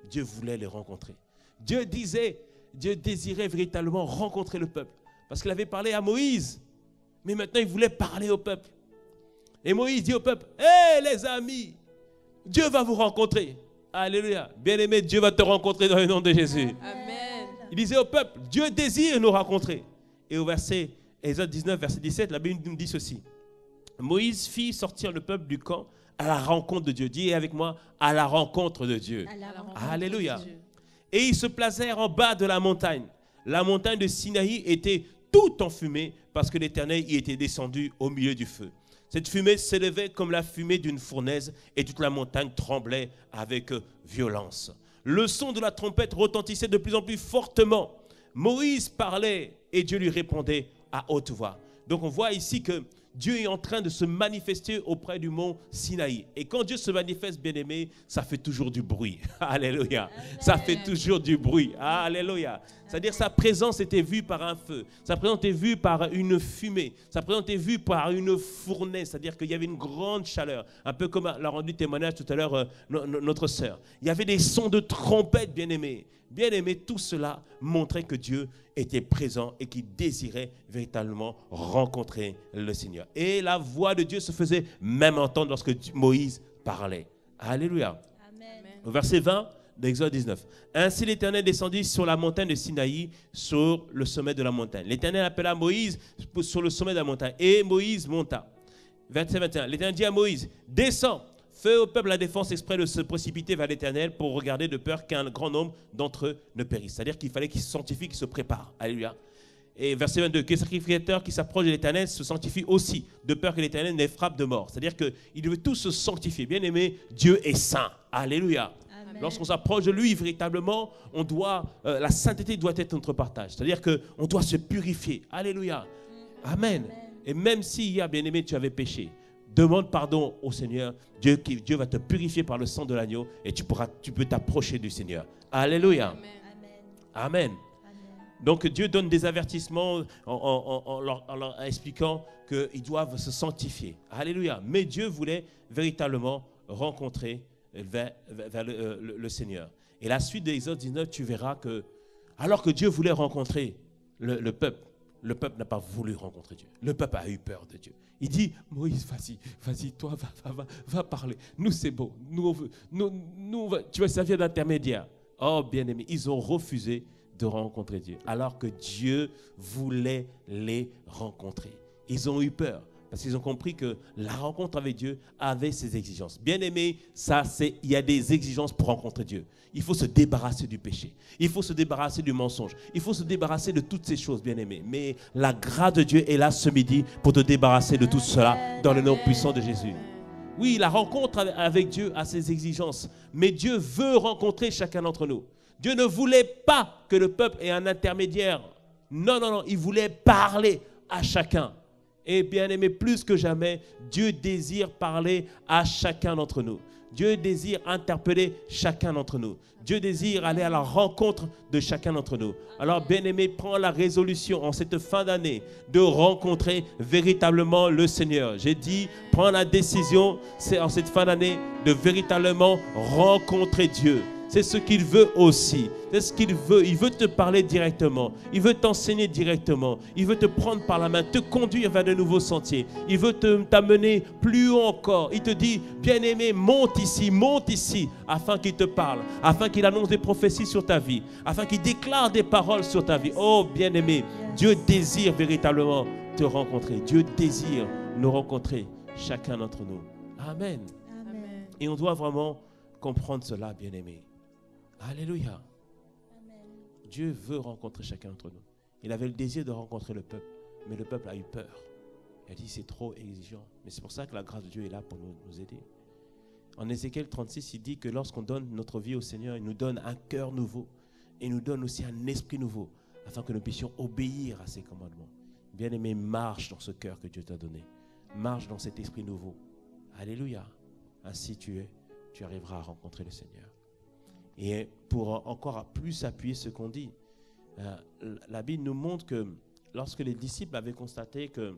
Dieu voulait les rencontrer. Dieu désirait véritablement rencontrer le peuple. Parce qu'il avait parlé à Moïse. Mais maintenant, il voulait parler au peuple. Et Moïse dit au peuple, « Hé les amis, Dieu va vous rencontrer. » Alléluia. Bien-aimé, Dieu va te rencontrer dans le nom de Jésus. Amen. Il disait au peuple, Dieu désire nous rencontrer. Et au verset, Exode 19, verset 17, la Bible nous dit ceci. Moïse fit sortir le peuple du camp à la rencontre de Dieu. Dis avec moi, à la rencontre de Dieu. Alléluia. Et ils se placèrent en bas de la montagne. La montagne de Sinaï était tout en fumée parce que l'Éternel y était descendu au milieu du feu. Cette fumée s'élevait comme la fumée d'une fournaise et toute la montagne tremblait avec violence. Le son de la trompette retentissait de plus en plus fortement. Moïse parlait et Dieu lui répondait à haute voix. Donc on voit ici que Dieu est en train de se manifester auprès du mont Sinaï. Et quand Dieu se manifeste, bien-aimé, ça fait toujours du bruit. Alléluia. Amen. Ça fait toujours du bruit. Alléluia. C'est-à-dire sa présence était vue par un feu. Sa présence était vue par une fumée. Sa présence était vue par une fournaise. C'est-à-dire qu'il y avait une grande chaleur. Un peu comme l'a rendu témoignage tout à l'heure notre sœur. Il y avait des sons de trompette, bien-aimés. Bien-aimé, tout cela montrait que Dieu était présent et qu'il désirait véritablement rencontrer le Seigneur. Et la voix de Dieu se faisait même entendre lorsque Moïse parlait. Alléluia. Amen. Au verset 20 d'Exode 19. Ainsi l'Éternel descendit sur la montagne de Sinaï, sur le sommet de la montagne. L'Éternel appela Moïse sur le sommet de la montagne et Moïse monta. Verset 21. L'Éternel dit à Moïse, descends. Fais au peuple la défense exprès de se précipiter vers l'Éternel pour regarder de peur qu'un grand nombre d'entre eux ne périsse. C'est-à-dire qu'il fallait qu'ils se sanctifient, qu'ils se préparent. Alléluia. Et verset 22, que les sacrificateurs qui s'approchent de l'Éternel se sanctifient aussi, de peur que l'Éternel ne les frappe de mort. C'est-à-dire qu'ils devaient tous se sanctifier. Bien aimé, Dieu est saint. Alléluia. Amen. Lorsqu'on s'approche de lui, véritablement, la sainteté doit être notre partage. C'est-à-dire qu'on doit se purifier. Alléluia. Amen. Et même si hier, bien aimé, tu avais péché, demande pardon au Seigneur. Dieu va te purifier par le sang de l'agneau et tu peux t'approcher du Seigneur. Alléluia. Amen. Amen. Donc Dieu donne des avertissements en leur expliquant qu'ils doivent se sanctifier. Alléluia. Mais Dieu voulait véritablement rencontrer vers le Seigneur. Et la suite de Exode 19, tu verras que alors que Dieu voulait rencontrer le peuple n'a pas voulu rencontrer Dieu. Le peuple a eu peur de Dieu. Il dit, Moïse, vas-y, toi, va parler. Nous, c'est bon. Nous, tu vas servir d'intermédiaire. Oh, bien-aimé, ils ont refusé de rencontrer Dieu, alors que Dieu voulait les rencontrer. Ils ont eu peur, parce qu'ils ont compris que la rencontre avec Dieu avait ses exigences. Bien aimé, il y a des exigences pour rencontrer Dieu. Il faut se débarrasser du péché. Il faut se débarrasser du mensonge. Il faut se débarrasser de toutes ces choses, bien aimé. Mais la grâce de Dieu est là ce midi pour te débarrasser de tout cela dans le nom puissant de Jésus. Oui, la rencontre avec Dieu a ses exigences, mais Dieu veut rencontrer chacun d'entre nous. Dieu ne voulait pas que le peuple ait un intermédiaire. Non, non, non, il voulait parler à chacun. Et bien aimé, plus que jamais, Dieu désire parler à chacun d'entre nous. Dieu désire interpeller chacun d'entre nous. Dieu désire aller à la rencontre de chacun d'entre nous. Alors, bien aimé, prends la résolution en cette fin d'année de rencontrer véritablement le Seigneur. J'ai dit, prends la décision en cette fin d'année de véritablement rencontrer Dieu. C'est ce qu'il veut aussi. C'est ce qu'il veut. Il veut te parler directement. Il veut t'enseigner directement. Il veut te prendre par la main, te conduire vers de nouveaux sentiers. Il veut t'amener plus haut encore. Il te dit, bien-aimé, monte ici, afin qu'il te parle, afin qu'il annonce des prophéties sur ta vie, afin qu'il déclare des paroles sur ta vie. Oh, bien-aimé, Dieu désire véritablement te rencontrer. Dieu désire nous rencontrer, chacun d'entre nous. Amen. Amen. Et on doit vraiment comprendre cela, bien-aimé. Alléluia. Amen. Dieu veut rencontrer chacun d'entre nous. Il avait le désir de rencontrer le peuple, mais le peuple a eu peur. Il a dit c'est trop exigeant. Mais c'est pour ça que la grâce de Dieu est là pour nous aider. En Ézéchiel 36, il dit que lorsqu'on donne notre vie au Seigneur, il nous donne un cœur nouveau. Et il nous donne aussi un esprit nouveau, afin que nous puissions obéir à ses commandements. Bien-aimé, marche dans ce cœur que Dieu t'a donné. Marche dans cet esprit nouveau. Alléluia. Ainsi tu arriveras à rencontrer le Seigneur. Et pour encore plus appuyer ce qu'on dit, la Bible nous montre que lorsque les disciples avaient constaté que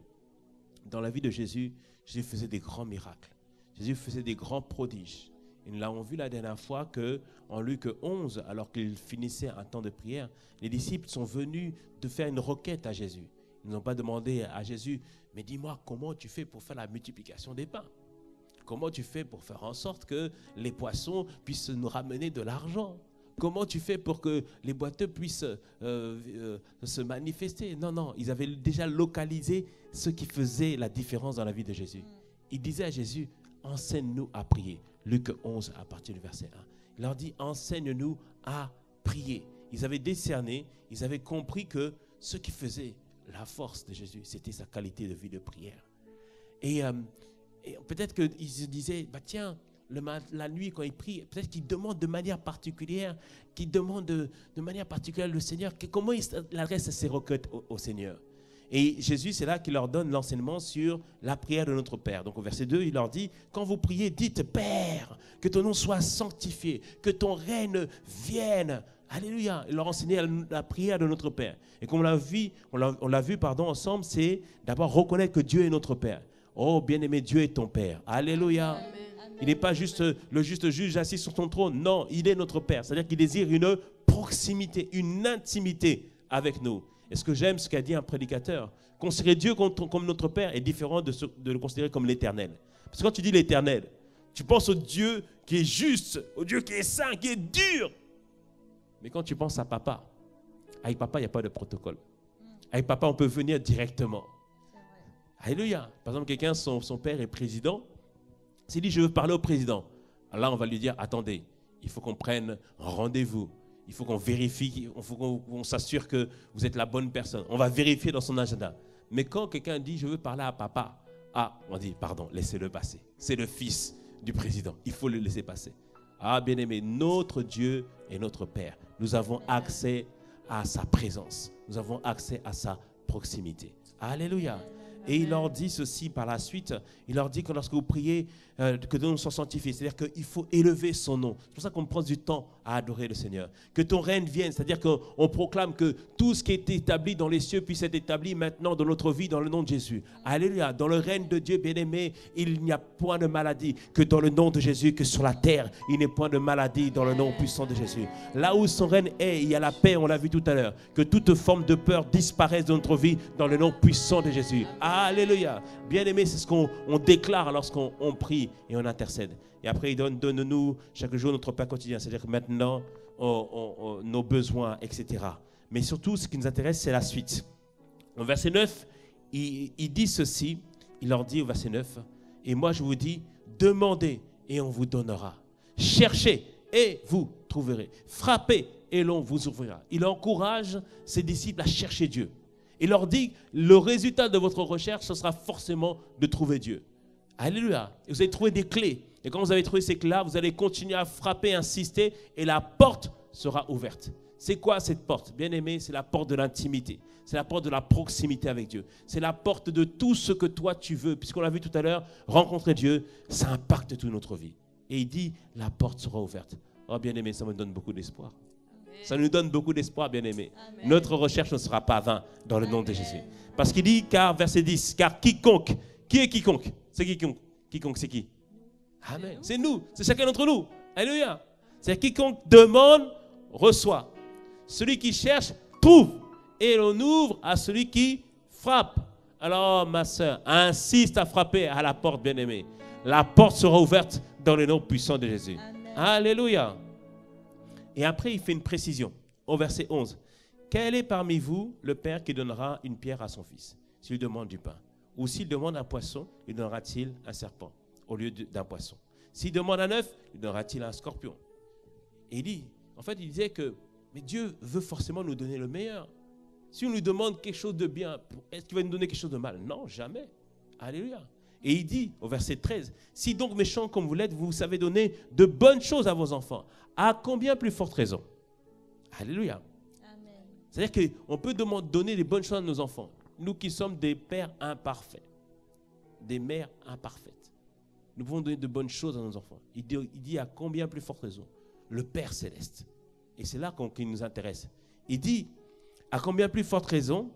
dans la vie de Jésus, Jésus faisait des grands miracles. Jésus faisait des grands prodiges. Et nous l'avons vu la dernière fois qu'en Luc 11, alors qu'ils finissaient un temps de prière, les disciples sont venus de faire une requête à Jésus. Ils n'ont pas demandé à Jésus, mais dis-moi comment tu fais pour faire la multiplication des pains ? Comment tu fais pour faire en sorte que les poissons puissent nous ramener de l'argent? Comment tu fais pour que les boiteux puissent se manifester? Non, non, ils avaient déjà localisé ce qui faisait la différence dans la vie de Jésus. Ils disaient à Jésus, enseigne-nous à prier. Luc 11, à partir du verset 1. Il leur dit, enseigne-nous à prier. Ils avaient décerné, ils avaient compris que ce qui faisait la force de Jésus, c'était sa qualité de vie de prière. Et peut-être qu'ils se disaient, bah tiens, la nuit quand il prie, peut-être qu'il demande de manière particulière, le Seigneur, comment il adresse ses requêtes au Seigneur. Et Jésus, c'est là qu'il leur donne l'enseignement sur la prière de notre Père. Donc au verset 2, il leur dit, quand vous priez, dites, Père, que ton nom soit sanctifié, que ton règne vienne. Alléluia. Il leur enseignait la prière de notre Père. Et comme on l'a vu ensemble, c'est d'abord reconnaître que Dieu est notre Père. Oh, bien-aimé, Dieu est ton Père. Alléluia. Amen. Il n'est pas juste le juste juge assis sur ton trône. Non, il est notre Père. C'est-à-dire qu'il désire une proximité, une intimité avec nous. Et ce que j'aime, ce qu'a dit un prédicateur, considérer Dieu comme notre Père est différent de le considérer comme l'Éternel. Parce que quand tu dis l'Éternel, tu penses au Dieu qui est juste, au Dieu qui est saint, qui est dur. Mais quand tu penses à papa, avec papa, il n'y a pas de protocole. Avec papa, on peut venir directement. Alléluia. Par exemple, quelqu'un, son père est président. S'il dit, je veux parler au président. Alors là, on va lui dire, attendez, il faut qu'on prenne un rendez-vous. Il faut qu'on vérifie, il faut qu'on s'assure que vous êtes la bonne personne. On va vérifier dans son agenda. Mais quand quelqu'un dit, je veux parler à papa, on dit, pardon, laissez-le passer. C'est le fils du président. Il faut le laisser passer. Ah, bien-aimé, notre Dieu est notre Père. Nous avons accès à sa présence. Nous avons accès à sa proximité. Alléluia. Et il leur dit ceci par la suite. Il leur dit que lorsque vous priez, que Dieu nous soit sanctifié. C'est-à-dire qu'il faut élever son nom. C'est pour ça qu'on prend du temps à adorer le Seigneur. Que ton règne vienne. C'est-à-dire qu'on proclame que tout ce qui est établi dans les cieux puisse être établi maintenant dans notre vie, dans le nom de Jésus. Alléluia. Dans le règne de Dieu, bien-aimé, il n'y a point de maladie que dans le nom de Jésus, que sur la terre, il n'y a point de maladie dans le nom puissant de Jésus. Là où son règne est, il y a la paix, on l'a vu tout à l'heure. Que toute forme de peur disparaisse de notre vie dans le nom puissant de Jésus. Alléluia. Bien-aimé, c'est ce qu'on déclare lorsqu'on prie et on intercède. Et après, il donne-nous chaque jour notre pain quotidien. C'est-à-dire que maintenant, nos besoins, etc. Mais surtout, ce qui nous intéresse, c'est la suite. Au verset 9, il dit ceci, il leur dit au verset 9, « Et moi je vous dis, demandez et on vous donnera. Cherchez et vous trouverez. Frappez et l'on vous ouvrira. » Il encourage ses disciples à chercher Dieu. Il leur dit, le résultat de votre recherche, ce sera forcément de trouver Dieu. Alléluia. Et vous allez trouver des clés. Et quand vous avez trouvé ces clés-là, vous allez continuer à frapper, insister, et la porte sera ouverte. C'est quoi cette porte? Bien aimé, c'est la porte de l'intimité. C'est la porte de la proximité avec Dieu. C'est la porte de tout ce que toi tu veux. Puisqu'on l'a vu tout à l'heure, rencontrer Dieu, ça impacte toute notre vie. Et il dit, la porte sera ouverte. Oh bien aimé, ça me donne beaucoup d'espoir. Ça nous donne beaucoup d'espoir, bien aimé. Notre recherche ne sera pas vain dans le nom de Jésus. Parce qu'il dit, car, verset 10, car quiconque, qui est quiconque? C'est quiconque. Quiconque, c'est qui? Amen. C'est nous, c'est chacun d'entre nous. Alléluia. C'est quiconque demande, reçoit. Celui qui cherche, trouve. Et l'on ouvre à celui qui frappe. Alors, ma soeur, insiste à frapper à la porte, bien aimé. La porte sera ouverte dans le nom puissant de Jésus. Amen. Alléluia. Et après, il fait une précision au verset 11. Quel est parmi vous le père qui donnera une pierre à son fils s'il demande du pain? Ou s'il demande un poisson, lui donnera-t-il un serpent au lieu d'un poisson? S'il demande un œuf, lui donnera-t-il un scorpion? Et il dit, en fait, il disait que mais Dieu veut forcément nous donner le meilleur. Si on lui demande quelque chose de bien, est-ce qu'il va nous donner quelque chose de mal? Non, jamais. Alléluia. Et il dit au verset 13, si donc méchants comme vous l'êtes, vous savez donner de bonnes choses à vos enfants, à combien plus forte raison? Alléluia. Amen. C'est-à-dire qu'on peut donner des bonnes choses à nos enfants. Nous qui sommes des pères imparfaits, des mères imparfaites, nous pouvons donner de bonnes choses à nos enfants. Il dit à combien plus forte raison? Le Père Céleste. Et c'est là qu'il nous intéresse. Il dit, à combien plus forte raison,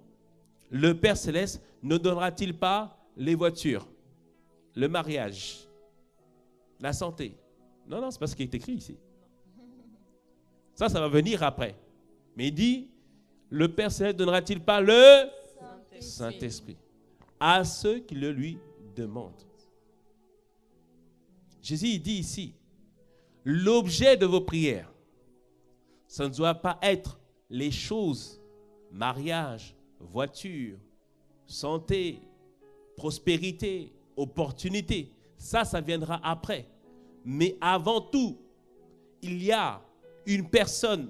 le Père Céleste ne donnera-t-il pas les voitures, le mariage, la santé? Non, c'est pas ce qui est écrit ici. Ça va venir après. Mais il dit, le Père Céleste ne donnera-t-il pas le Saint-Esprit à ceux qui le lui demandent? Jésus, il dit ici, l'objet de vos prières, ça ne doit pas être les choses, mariage, voiture, santé, prospérité, opportunité. Ça viendra après. Mais avant tout, il y a une personne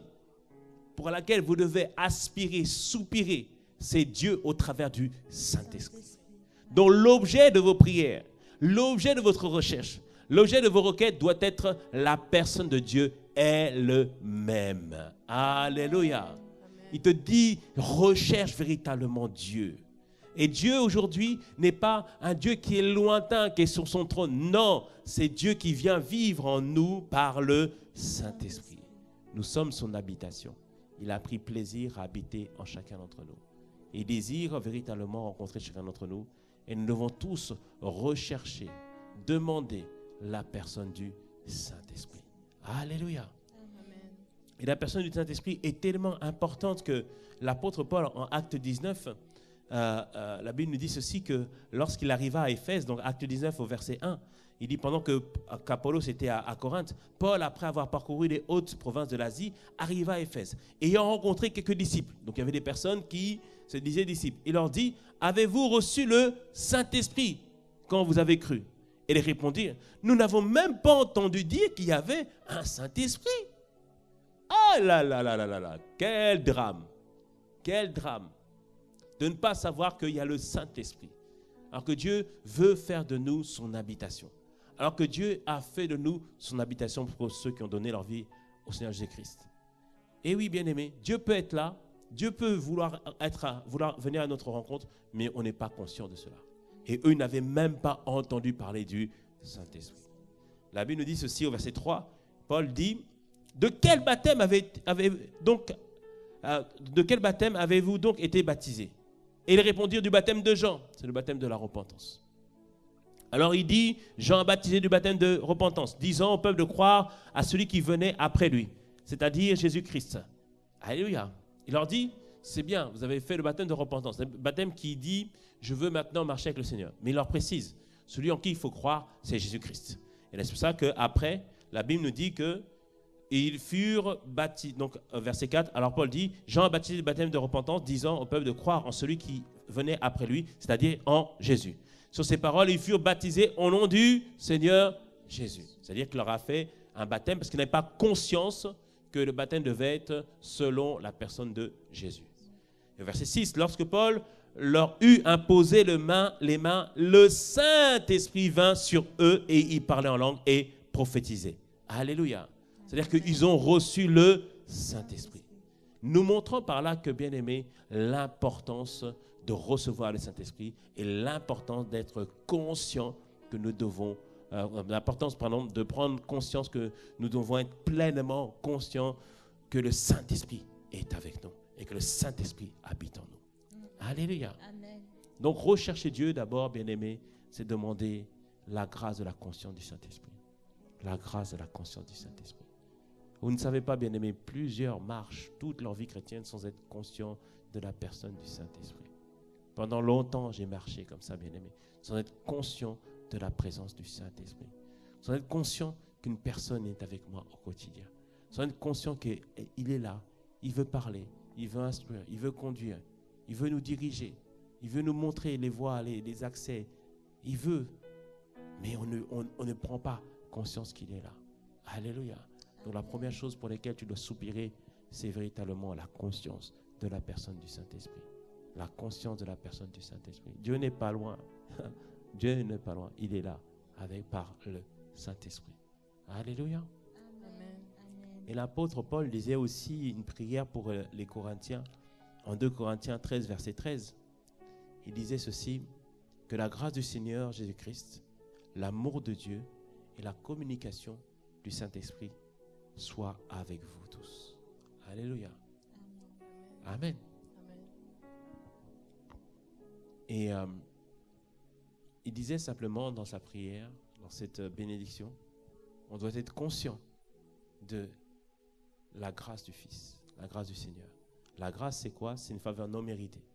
pour laquelle vous devez aspirer, soupirer. C'est Dieu au travers du Saint-Esprit. Donc l'objet de vos prières, l'objet de votre recherche, l'objet de vos requêtes doit être la personne de Dieu elle-même. Alléluia. Amen. Il te dit, recherche véritablement Dieu. Et Dieu aujourd'hui n'est pas un Dieu qui est lointain, qui est sur son trône. Non, c'est Dieu qui vient vivre en nous par le Saint-Esprit. Nous sommes son habitation. Il a pris plaisir à habiter en chacun d'entre nous. Il désire véritablement rencontrer chacun d'entre nous. Et nous devons tous rechercher, demander la personne du Saint-Esprit. Alléluia. Amen. Et la personne du Saint-Esprit est tellement importante que l'apôtre Paul, en Acte 19, la Bible nous dit ceci, que lorsqu'il arriva à Éphèse, donc Acte 19 au verset 1, il dit pendant qu'Apollos était à Corinthe, Paul, après avoir parcouru les hautes provinces de l'Asie, arriva à Éphèse, ayant rencontré quelques disciples. Donc il y avait des personnes qui se disaient disciples. Il leur dit, avez-vous reçu le Saint-Esprit quand vous avez cru? Et ils répondirent, nous n'avons même pas entendu dire qu'il y avait un Saint-Esprit. Ah là là là là là là, quel drame, de ne pas savoir qu'il y a le Saint-Esprit. Alors que Dieu veut faire de nous son habitation. Alors que Dieu a fait de nous son habitation pour ceux qui ont donné leur vie au Seigneur Jésus-Christ. Et oui, bien-aimés, Dieu peut être là, Dieu peut vouloir venir à notre rencontre, mais on n'est pas conscient de cela. Et eux n'avaient même pas entendu parler du Saint-Esprit. La Bible nous dit ceci au verset 3. Paul dit, de quel baptême avez-vous donc été baptisés? Et ils répondirent, du baptême de Jean. C'est le baptême de la repentance. Alors il dit, Jean a baptisé du baptême de repentance, disant au peuple de croire à celui qui venait après lui, c'est-à-dire Jésus-Christ. Alléluia. Il leur dit, c'est bien, vous avez fait le baptême de repentance. Le baptême qui dit, je veux maintenant marcher avec le Seigneur. Mais il leur précise, celui en qui il faut croire, c'est Jésus-Christ. Et c'est pour ça qu'après, la Bible nous dit que et ils furent baptisés. Donc, verset 4, alors Paul dit, Jean a baptisé le baptême de repentance, disant au peuple de croire en celui qui venait après lui, c'est-à-dire en Jésus. Sur ces paroles, ils furent baptisés au nom du Seigneur Jésus. C'est-à-dire qu'il leur a fait un baptême parce qu'ils n'avaient pas conscience que le baptême devait être selon la personne de Jésus. Et verset 6, lorsque Paul leur eut imposé les mains, le Saint-Esprit vint sur eux et ils parlaient en langue et prophétisaient. Alléluia. C'est-à-dire qu'ils ont reçu le Saint-Esprit. Nous montrons par là que, bien aimé, l'importance de recevoir le Saint-Esprit et l'importance d'être conscient que nous devons, l'importance, pardon, de prendre conscience que nous devons être pleinement conscients que le Saint-Esprit est avec nous et que le Saint-Esprit habite en nous. Alléluia. Amen. Donc, rechercher Dieu d'abord, bien aimé, c'est demander la grâce de la conscience du Saint-Esprit. La grâce de la conscience du Saint-Esprit. Vous ne savez pas, bien aimé, plusieurs marchent toute leur vie chrétienne sans être conscients de la personne du Saint-Esprit. Pendant longtemps, j'ai marché comme ça, bien aimé, sans être conscient de la présence du Saint-Esprit. Sans être conscient qu'une personne est avec moi au quotidien. Sans être conscient qu'il est là, il veut parler, il veut instruire, il veut conduire. Il veut nous diriger. Il veut nous montrer les voies, les accès. Il veut. Mais on ne prend pas conscience qu'il est là. Alléluia. Donc la première chose pour laquelle tu dois soupirer, c'est véritablement la conscience de la personne du Saint-Esprit. La conscience de la personne du Saint-Esprit. Dieu n'est pas loin. Dieu n'est pas loin. Il est là par le Saint-Esprit. Alléluia. Amen. Et l'apôtre Paul disait aussi une prière pour les Corinthiens. En 2 Corinthiens 13, verset 13, il disait ceci, que la grâce du Seigneur Jésus-Christ, l'amour de Dieu et la communication du Saint-Esprit soient avec vous tous. Alléluia. Amen. Amen. Et il disait simplement dans sa prière, dans cette bénédiction, on doit être conscient de la grâce du Fils, la grâce du Seigneur. La grâce, c'est quoi? C'est une faveur non méritée.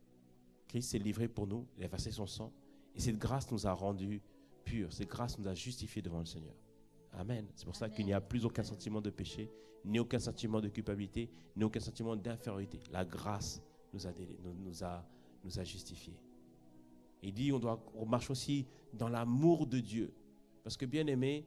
Christ s'est livré pour nous, il a versé son sang, et cette grâce nous a rendus purs, cette grâce nous a justifiés devant le Seigneur. Amen. C'est pour ça qu'il n'y a plus aucun sentiment de péché, ni aucun sentiment de culpabilité, ni aucun sentiment d'infériorité. La grâce nous a justifiés. Il dit on marche aussi dans l'amour de Dieu. Parce que bien aimé,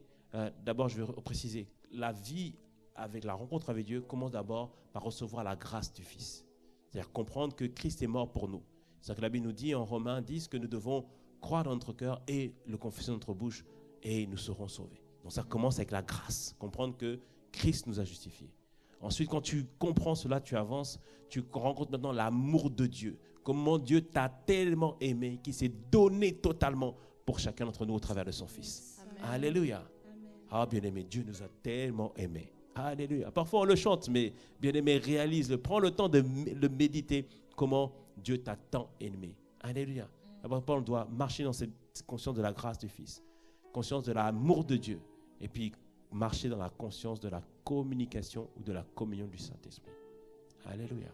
d'abord je vais préciser, la vie avec la rencontre avec Dieu commence d'abord par recevoir la grâce du Fils. C'est-à-dire comprendre que Christ est mort pour nous. C'est-à-dire que la Bible nous dit en Romains 10 que nous devons croire dans notre cœur et le confesser dans notre bouche et nous serons sauvés. Donc ça commence avec la grâce, comprendre que Christ nous a justifiés. Ensuite, quand tu comprends cela, tu avances, tu rencontres maintenant l'amour de Dieu. Comment Dieu t'a tellement aimé qu'il s'est donné totalement pour chacun d'entre nous au travers de son Fils. Amen. Alléluia. Amen. Ah, bien-aimé, Dieu nous a tellement aimés. Alléluia. Parfois, on le chante, mais bien-aimé, réalise-le. Prends le temps de le méditer, comment Dieu t'a tant aimé. Alléluia. D'abord, on doit marcher dans cette conscience de la grâce du Fils, conscience de l'amour de Dieu, et puis marcher dans la conscience de la communication ou de la communion du Saint-Esprit. Alléluia.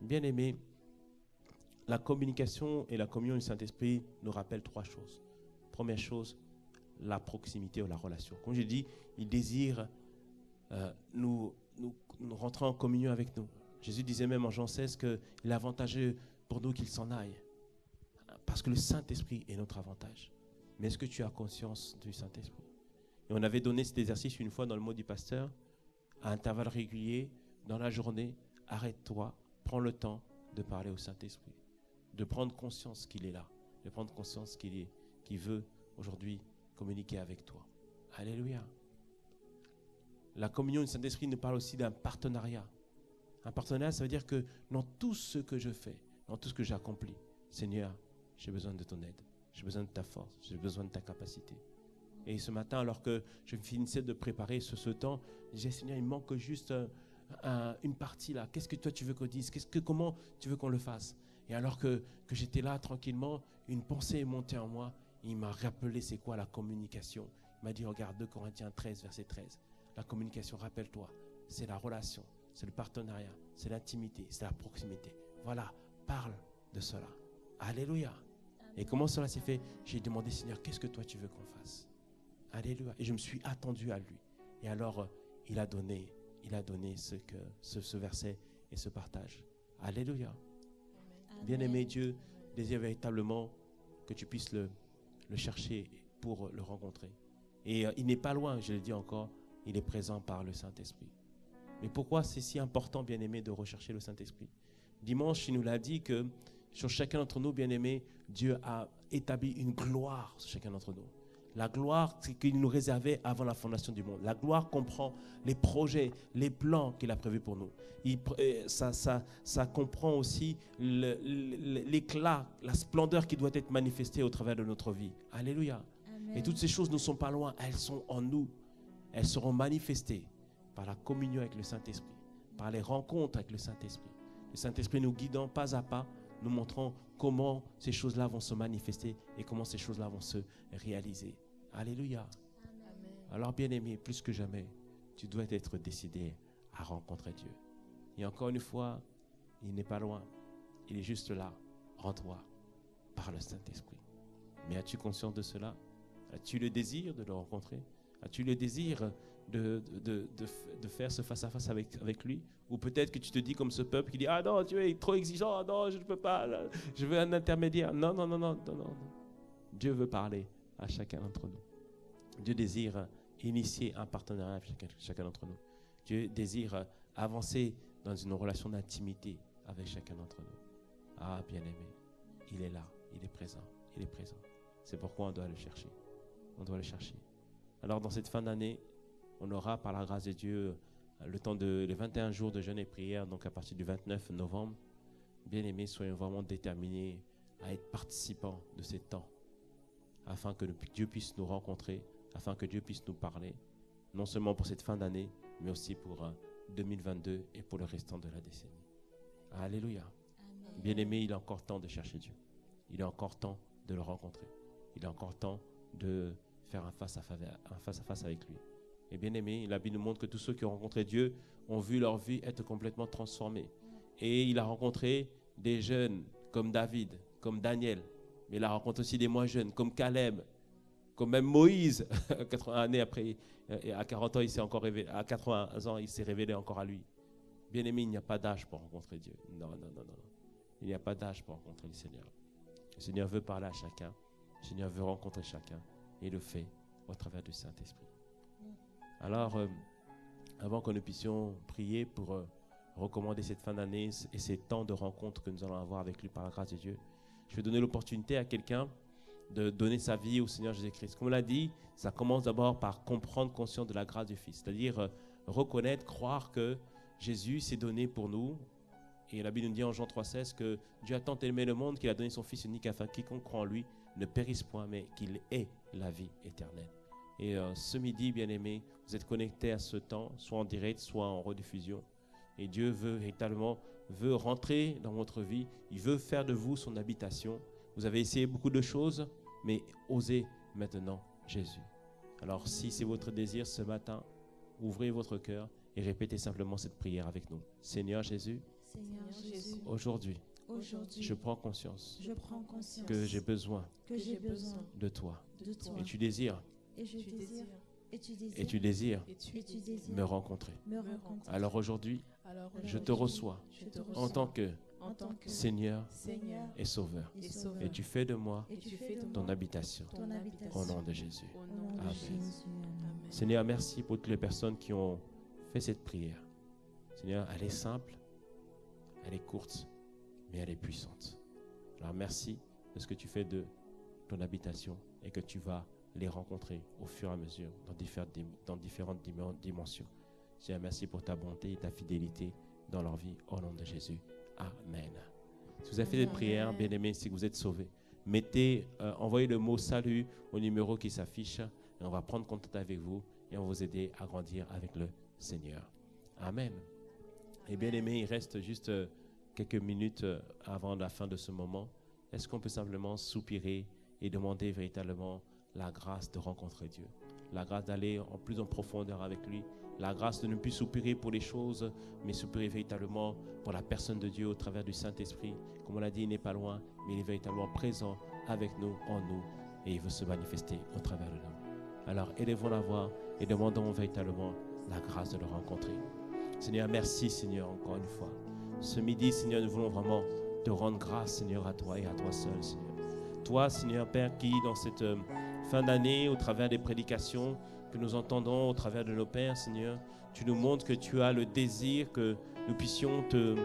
Bien-aimé, la communication et la communion du Saint-Esprit nous rappellent 3 choses. Première chose, la proximité ou la relation. Comme je dis, il désire nous rentrer en communion avec nous. Jésus disait même en Jean 16 qu'il est avantageux pour nous qu'il s'en aille. Parce que le Saint-Esprit est notre avantage. Mais est-ce que tu as conscience du Saint-Esprit? Et on avait donné cet exercice une fois dans le mot du pasteur, à intervalles réguliers, dans la journée, arrête-toi, prends le temps de parler au Saint-Esprit, de prendre conscience qu'il est là, de prendre conscience qu'il veut aujourd'hui communiquer avec toi. Alléluia. La communion du Saint-Esprit nous parle aussi d'un partenariat. Un partenariat, ça veut dire que dans tout ce que je fais, dans tout ce que j'accomplis, Seigneur, j'ai besoin de ton aide, j'ai besoin de ta force, j'ai besoin de ta capacité. Et ce matin, alors que je finissais de préparer ce temps, je disais, Seigneur, il manque juste une partie là. Qu'est-ce que toi tu veux qu'on dise? Comment tu veux qu'on le fasse? Et alors que j'étais là tranquillement, une pensée est montée en moi. Il m'a rappelé c'est quoi la communication. Il m'a dit, regarde 2 Corinthiens 13, verset 13. La communication, rappelle-toi, c'est la relation, c'est le partenariat, c'est l'intimité, c'est la proximité. Voilà, parle de cela. Alléluia. Et comment cela s'est fait? J'ai demandé, Seigneur, qu'est-ce que toi tu veux qu'on fasse? Alléluia. Et je me suis attendu à lui. Et alors, il a donné ce verset et ce partage. Alléluia. Bien-aimé, Dieu désire véritablement que tu puisses le chercher pour le rencontrer. Et il n'est pas loin, je le dis encore, il est présent par le Saint-Esprit. Mais pourquoi c'est si important, bien-aimé, de rechercher le Saint-Esprit? Dimanche, il nous l'a dit que sur chacun d'entre nous, bien-aimé, Dieu a établi une gloire sur chacun d'entre nous. La gloire, c'est qu'il nous réservait avant la fondation du monde. La gloire comprend les projets, les plans qu'il a prévus pour nous. Ça comprend aussi l'éclat, la splendeur qui doit être manifestée au travers de notre vie. Alléluia. Amen. Et toutes ces choses ne sont pas loin, elles sont en nous. Elles seront manifestées par la communion avec le Saint-Esprit, par les rencontres avec le Saint-Esprit. Le Saint-Esprit nous guidant pas à pas, nous montrant comment ces choses-là vont se manifester et comment ces choses-là vont se réaliser. Alléluia. Amen. Alors, bien-aimé, plus que jamais, tu dois être décidé à rencontrer Dieu. Et encore une fois, il n'est pas loin. Il est juste là, en toi, par le Saint-Esprit. Mais as-tu conscience de cela? As-tu le désir de le rencontrer? As-tu le désir de faire ce face-à-face avec lui? Ou peut-être que tu te dis comme ce peuple qui dit « Ah non, Dieu est trop exigeant, ah non, je ne peux pas, là, je veux un intermédiaire. » Non. Dieu veut parler à chacun d'entre nous. Dieu désire initier un partenariat avec chacun d'entre nous. Dieu désire avancer dans une relation d'intimité avec chacun d'entre nous. Ah, bien-aimé, il est là, il est présent, il est présent. C'est pourquoi on doit le chercher. On doit le chercher. Alors, dans cette fin d'année, on aura, par la grâce de Dieu, le temps les 21 jours de jeûne et prière, donc à partir du 29 novembre. Bien-aimés, soyons vraiment déterminés à être participants de ces temps, afin que Dieu puisse nous rencontrer, afin que Dieu puisse nous parler, non seulement pour cette fin d'année, mais aussi pour 2022 et pour le restant de la décennie. Alléluia. Amen. Bien-aimés, il est encore temps de chercher Dieu. Il est encore temps de le rencontrer. Il est encore temps de faire un face-à-face avec lui. Et bien aimé, la Bible nous montre que tous ceux qui ont rencontré Dieu ont vu leur vie être complètement transformée. Et il a rencontré des jeunes comme David, comme Daniel, mais il a rencontré aussi des moins jeunes comme Caleb, comme même Moïse. 80 années après, et à 40 ans, il s'est encore révélé. À 80 ans, il s'est révélé encore à lui. Bien aimé, il n'y a pas d'âge pour rencontrer Dieu. Non. Il n'y a pas d'âge pour rencontrer le Seigneur. Le Seigneur veut parler à chacun. Le Seigneur veut rencontrer chacun. Et il le fait au travers du Saint-Esprit. Alors, avant que nous puissions prier pour recommander cette fin d'année et ces temps de rencontre que nous allons avoir avec lui par la grâce de Dieu, je vais donner l'opportunité à quelqu'un de donner sa vie au Seigneur Jésus-Christ. Comme on l'a dit, ça commence d'abord par comprendre conscience de la grâce du Fils, c'est-à-dire reconnaître, croire que Jésus s'est donné pour nous. Et la Bible nous dit en Jean 3,16 que Dieu a tant aimé le monde qu'il a donné son Fils unique afin que quiconque croit en lui ne périsse point, mais qu'il ait la vie éternelle. Et ce midi, bien-aimés, vous êtes connectés à ce temps, soit en direct, soit en rediffusion. Et Dieu veut véritablement rentrer dans votre vie. Il veut faire de vous son habitation. Vous avez essayé beaucoup de choses, mais osez maintenant Jésus. Alors, si c'est votre désir ce matin, ouvrez votre cœur et répétez simplement cette prière avec nous. Seigneur Jésus, Seigneur Jésus, aujourd'hui, aujourd'hui, je prends conscience je prends conscience que j'ai besoin que j'ai besoin de toi. de toi. Et tu désires, Et je désire, et tu désires, et tu désires Et tu et tu désires me rencontrer. me rencontrer. Alors aujourd'hui, Alors je te aujourd'hui, reçois je te en reçois tant que en tant que Seigneur Seigneur et Sauveur. et et Sauveur. Sauveur. Et tu fais de moi Et tu fais de ton moi habitation. ton habitation. Au nom de Jésus. Au Au nom nom de de Amen. Jésus. Amen. Amen. Seigneur, merci pour toutes les personnes qui ont fait cette prière. Seigneur, elle est simple, elle est courte, mais elle est puissante. Alors merci de ce que tu fais de ton habitation et que tu vas les rencontrer au fur et à mesure dans différentes dimensions. Seigneur, merci pour ta bonté et ta fidélité dans leur vie. Au nom de Jésus. Amen. Si vous avez fait cette prière, bien aimé, si vous êtes sauvés, envoyez le mot salut au numéro qui s'affiche et on va prendre contact avec vous et on va vous aider à grandir avec le Seigneur. Amen. Et bien aimé, il reste juste quelques minutes avant la fin de ce moment. Est-ce qu'on peut simplement soupirer et demander véritablement la grâce de rencontrer Dieu, la grâce d'aller plus en profondeur avec lui, la grâce de ne plus soupirer pour les choses, mais soupirer véritablement pour la personne de Dieu au travers du Saint-Esprit. Comme on l'a dit, il n'est pas loin, mais il est véritablement présent avec nous, en nous, et il veut se manifester au travers de nous. Alors, élevons la voix et demandons véritablement la grâce de le rencontrer. Seigneur, merci Seigneur encore une fois. Ce midi, Seigneur, nous voulons vraiment te rendre grâce, Seigneur, à toi et à toi seul, Seigneur. Toi, Seigneur Père, qui dans cette fin d'année, au travers des prédications que nous entendons, au travers de nos pères, Seigneur, tu nous montres que tu as le désir que nous puissions te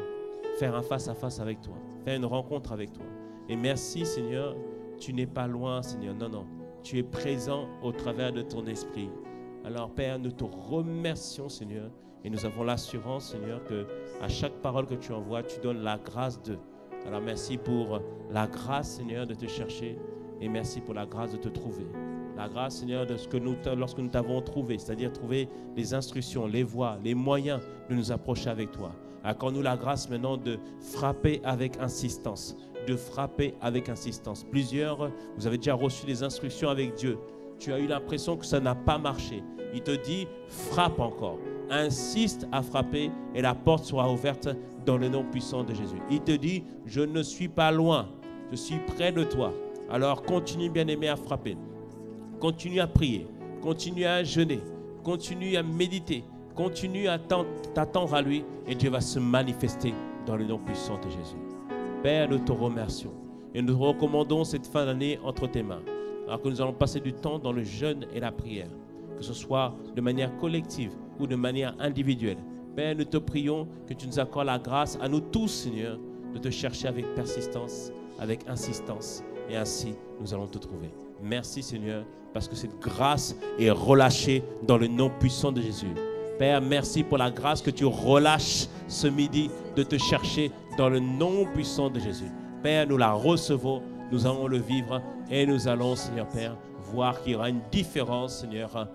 faire un face-à-face avec toi, faire une rencontre avec toi. Et merci, Seigneur, tu n'es pas loin, Seigneur. Non, non, tu es présent au travers de ton esprit. Alors, Père, nous te remercions, Seigneur, et nous avons l'assurance, Seigneur, que à chaque parole que tu envoies, tu donnes la grâce de. Alors, merci pour la grâce, Seigneur, de te chercher, et merci pour la grâce de te trouver. La grâce, Seigneur, de ce que lorsque nous t'avons trouvé, c'est-à-dire trouver les instructions, les voies, les moyens de nous approcher avec toi. Accorde-nous la grâce maintenant de frapper avec insistance, de frapper avec insistance. Plusieurs, vous avez déjà reçu des instructions avec Dieu. Tu as eu l'impression que ça n'a pas marché. Il te dit, frappe encore. Insiste à frapper et la porte sera ouverte dans le nom puissant de Jésus. Il te dit, je ne suis pas loin, je suis près de toi. Alors continue, bien-aimé, à frapper. Continue à prier, continue à jeûner, continue à méditer, continue à t'attendre à lui et Dieu va se manifester dans le nom puissant de Jésus. Père, nous te remercions et nous recommandons cette fin d'année entre tes mains. Alors que nous allons passer du temps dans le jeûne et la prière, que ce soit de manière collective ou de manière individuelle. Père, nous te prions que tu nous accordes la grâce à nous tous, Seigneur, de te chercher avec persistance, avec insistance et ainsi nous allons te trouver. Merci, Seigneur, parce que cette grâce est relâchée dans le nom puissant de Jésus. Père, merci pour la grâce que tu relâches ce midi de te chercher dans le nom puissant de Jésus. Père, nous la recevons, nous allons le vivre et nous allons, Seigneur Père, voir qu'il y aura une différence, Seigneur,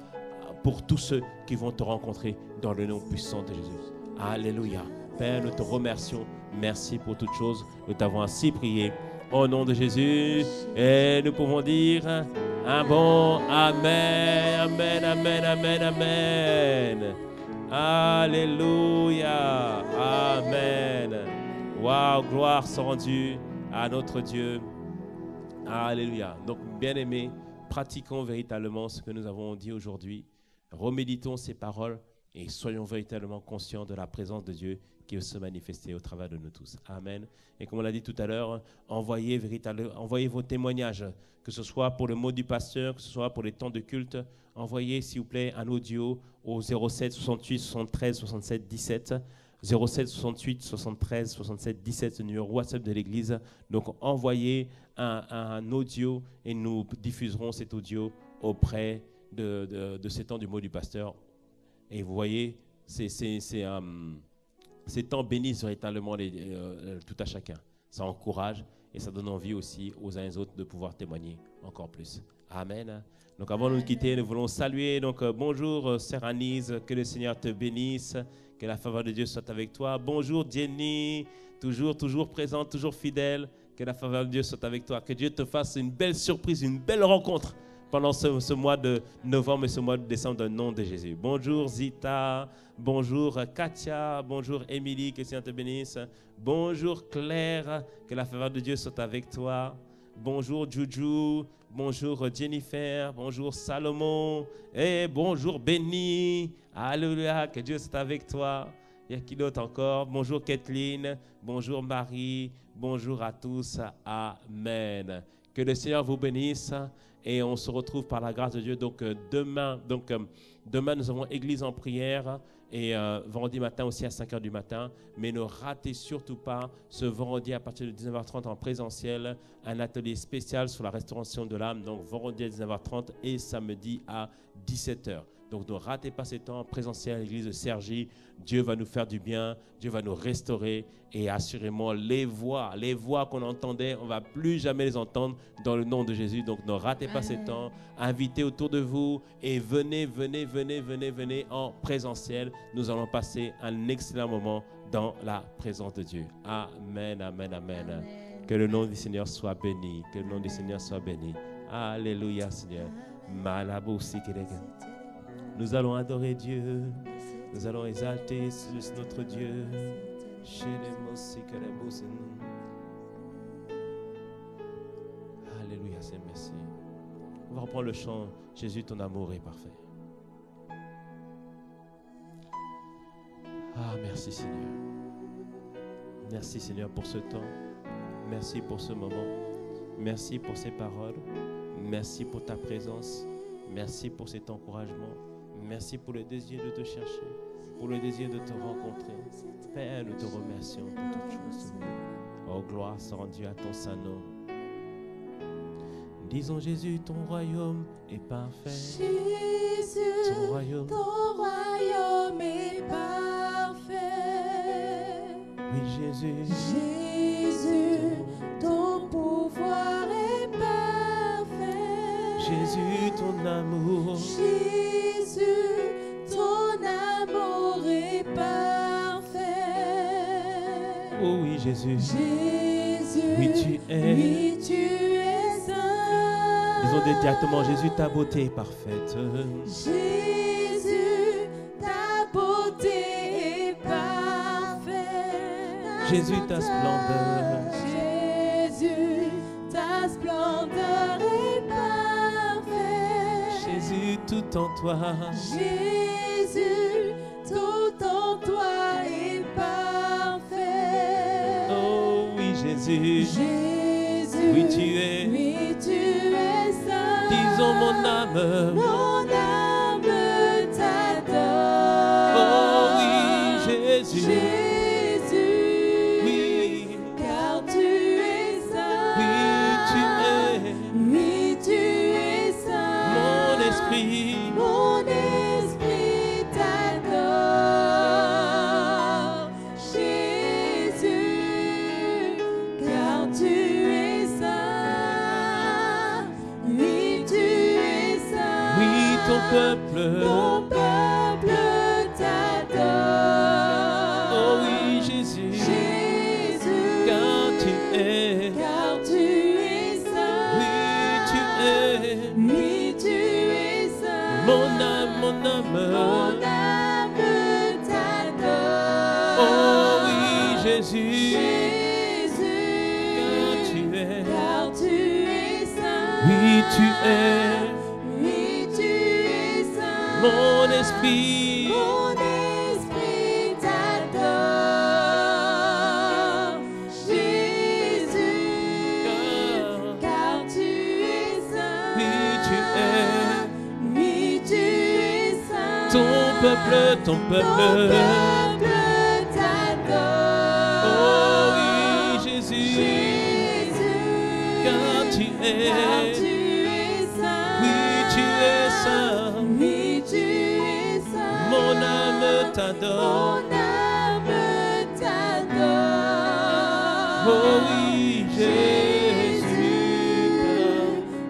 pour tous ceux qui vont te rencontrer dans le nom puissant de Jésus. Alléluia. Père, nous te remercions. Merci pour toutes choses. Nous t'avons ainsi prié. Au nom de Jésus, et nous pouvons dire un bon Amen, Amen, Amen, Amen, Amen. Alléluia, Amen. Waouh, gloire soit rendue à notre Dieu. Alléluia. Donc, bien-aimés, pratiquons véritablement ce que nous avons dit aujourd'hui. Reméditons ces paroles et soyons véritablement conscients de la présence de Dieu qui veut se manifester au travers de nous tous. Amen. Et comme on l'a dit tout à l'heure, envoyez vos témoignages, que ce soit pour le mot du pasteur, que ce soit pour les temps de culte. Envoyez, s'il vous plaît, un audio au 07 68 73 67 17. 07 68 73 67 17, le numéro WhatsApp de l'Église. Donc, envoyez un audio et nous diffuserons cet audio auprès de ces temps du mot du pasteur. Et vous voyez, ces temps bénissent véritablement tout à chacun. Ça encourage et ça donne envie aussi aux uns et aux autres de pouvoir témoigner encore plus. Amen. Donc avant de nous quitter, nous voulons saluer. Donc bonjour Sœur Anise, que le Seigneur te bénisse, que la faveur de Dieu soit avec toi. Bonjour Jenny, toujours présente, toujours fidèle, que la faveur de Dieu soit avec toi. Que Dieu te fasse une belle surprise, une belle rencontre pendant ce mois de novembre et ce mois de décembre dans le nom de Jésus. Bonjour Zita, bonjour Katia, bonjour Émilie, que le Seigneur te bénisse. Bonjour Claire, que la faveur de Dieu soit avec toi. Bonjour Juju, bonjour Jennifer, bonjour Salomon, et bonjour Béni. Alléluia, que Dieu soit avec toi. Il y a qui d'autre encore? Bonjour Kathleen, bonjour Marie, bonjour à tous. Amen. Que le Seigneur vous bénisse. Et on se retrouve par la grâce de Dieu. Donc demain, nous avons église en prière et vendredi matin aussi à 5h du matin. Mais ne ratez surtout pas ce vendredi à partir de 19h30 en présentiel, un atelier spécial sur la restauration de l'âme. Donc vendredi à 19h30 et samedi à 17h. Donc ne ratez pas ces temps en présentiel à l'église de Cergy. Dieu va nous faire du bien, Dieu va nous restaurer et assurément les voix qu'on entendait, on ne va plus jamais les entendre dans le nom de Jésus. Donc ne ratez pas ces temps, invitez autour de vous et venez en présentiel. Nous allons passer un excellent moment dans la présence de Dieu. Amen, amen, amen. Que le nom du Seigneur soit béni, que le nom du Seigneur soit béni. Alléluia Seigneur. Nous allons adorer Dieu. Nous allons exalter notre Dieu. Alléluia, Seigneur, merci. On va reprendre le chant. Jésus, ton amour est parfait. Ah, merci Seigneur. Merci Seigneur pour ce temps. Merci pour ce moment. Merci pour ces paroles. Merci pour ta présence. Merci pour cet encouragement. Merci pour le désir de te chercher, pour le désir de te rencontrer. Père, nous te remercions pour toutes choses. Oh, gloire soit rendue à ton saint nom. Disons Jésus, ton royaume est parfait. Jésus, Ton royaume, ton royaume est parfait. oui Jésus. Jésus, ton pouvoir est parfait. Jésus, ton amour. Jésus, ton amour est parfait. Oh oui Jésus. Jésus, Oui tu es. oui, tu es saint. Disons directement Jésus, ta beauté est parfaite. Jésus, ta beauté est parfaite. Jésus, ta splendeur. Jésus, ta splendeur est parfaite. Jésus, tout en toi. Jésus, tout en toi est parfait. Oh oui Jésus. Jésus, Oui tu es. oui, tu es saint. Disons mon âme. Mon âme t'adore. Oh oui Jésus. Jésus, Oui. car tu es saint. Oui tu es. Oui, tu es saint. Mon esprit. Mon esprit t'adore. Jésus, car tu es saint. Oui, tu es saint. Oui ton peuple. Ton peuple t'adore. Oh oui Jésus. Jésus, Car tu es. car tu es saint. Oui tu es. Oui, tu es saint. Mon âme, mon âme. Mon âme t'adore. Oh oui Jésus. Jésus, Car tu es. car tu es saint. Oui tu es. Oui, tu es saint. Mon esprit. Mon esprit t'adore. Jésus, car tu es saint. Oui tu es. Oui, tu es saint. Ton peuple, ton Ton peuple. peuple t'adore. Oh oui Jésus. Jésus, Car tu car es. tu es saint. Oui tu es saint. Oui, tu es saint. Mon âme t'adore. Mon âme t'adore. Oh oui Jésus.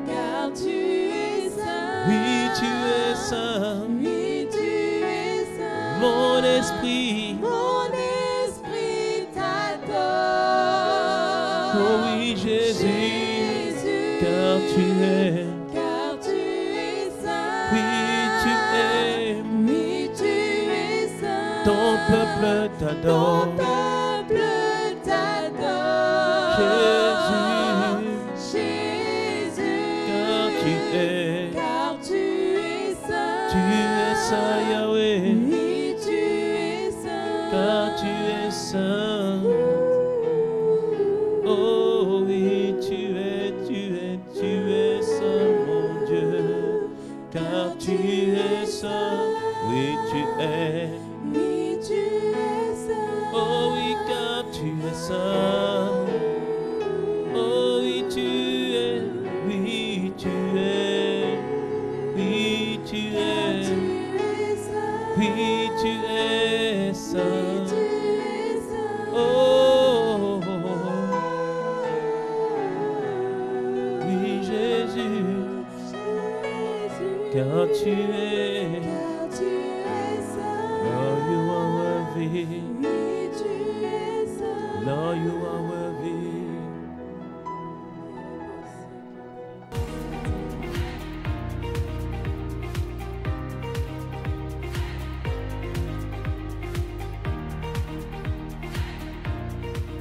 car tu es saint. Oui tu es saint. Oui, tu es saint. Mon esprit. Mon esprit t'adore. Oh oui Jésus. Jésus, Car tu es. car tu es saint. Oui tu es. Oui, tu es saint. Ton peuple Ton t'adore. peuple t'adore. Jésus. Jésus, Car tu es. car tu es saint. Tu es saint Yahweh. Oui, tu es saint. Car tu es saint. Oh oui, tu es saint, mon Dieu. Car tu es saint. Oui, tu es. Oui, tu es saint. Oh oui, car tu es saint. Oh oui, tu es. Oui, tu es. Oui, tu es. Oui, tu es saint. Oh, oui, Jésus, car tu es. Lord, you are worthy. Lord, you are worthy.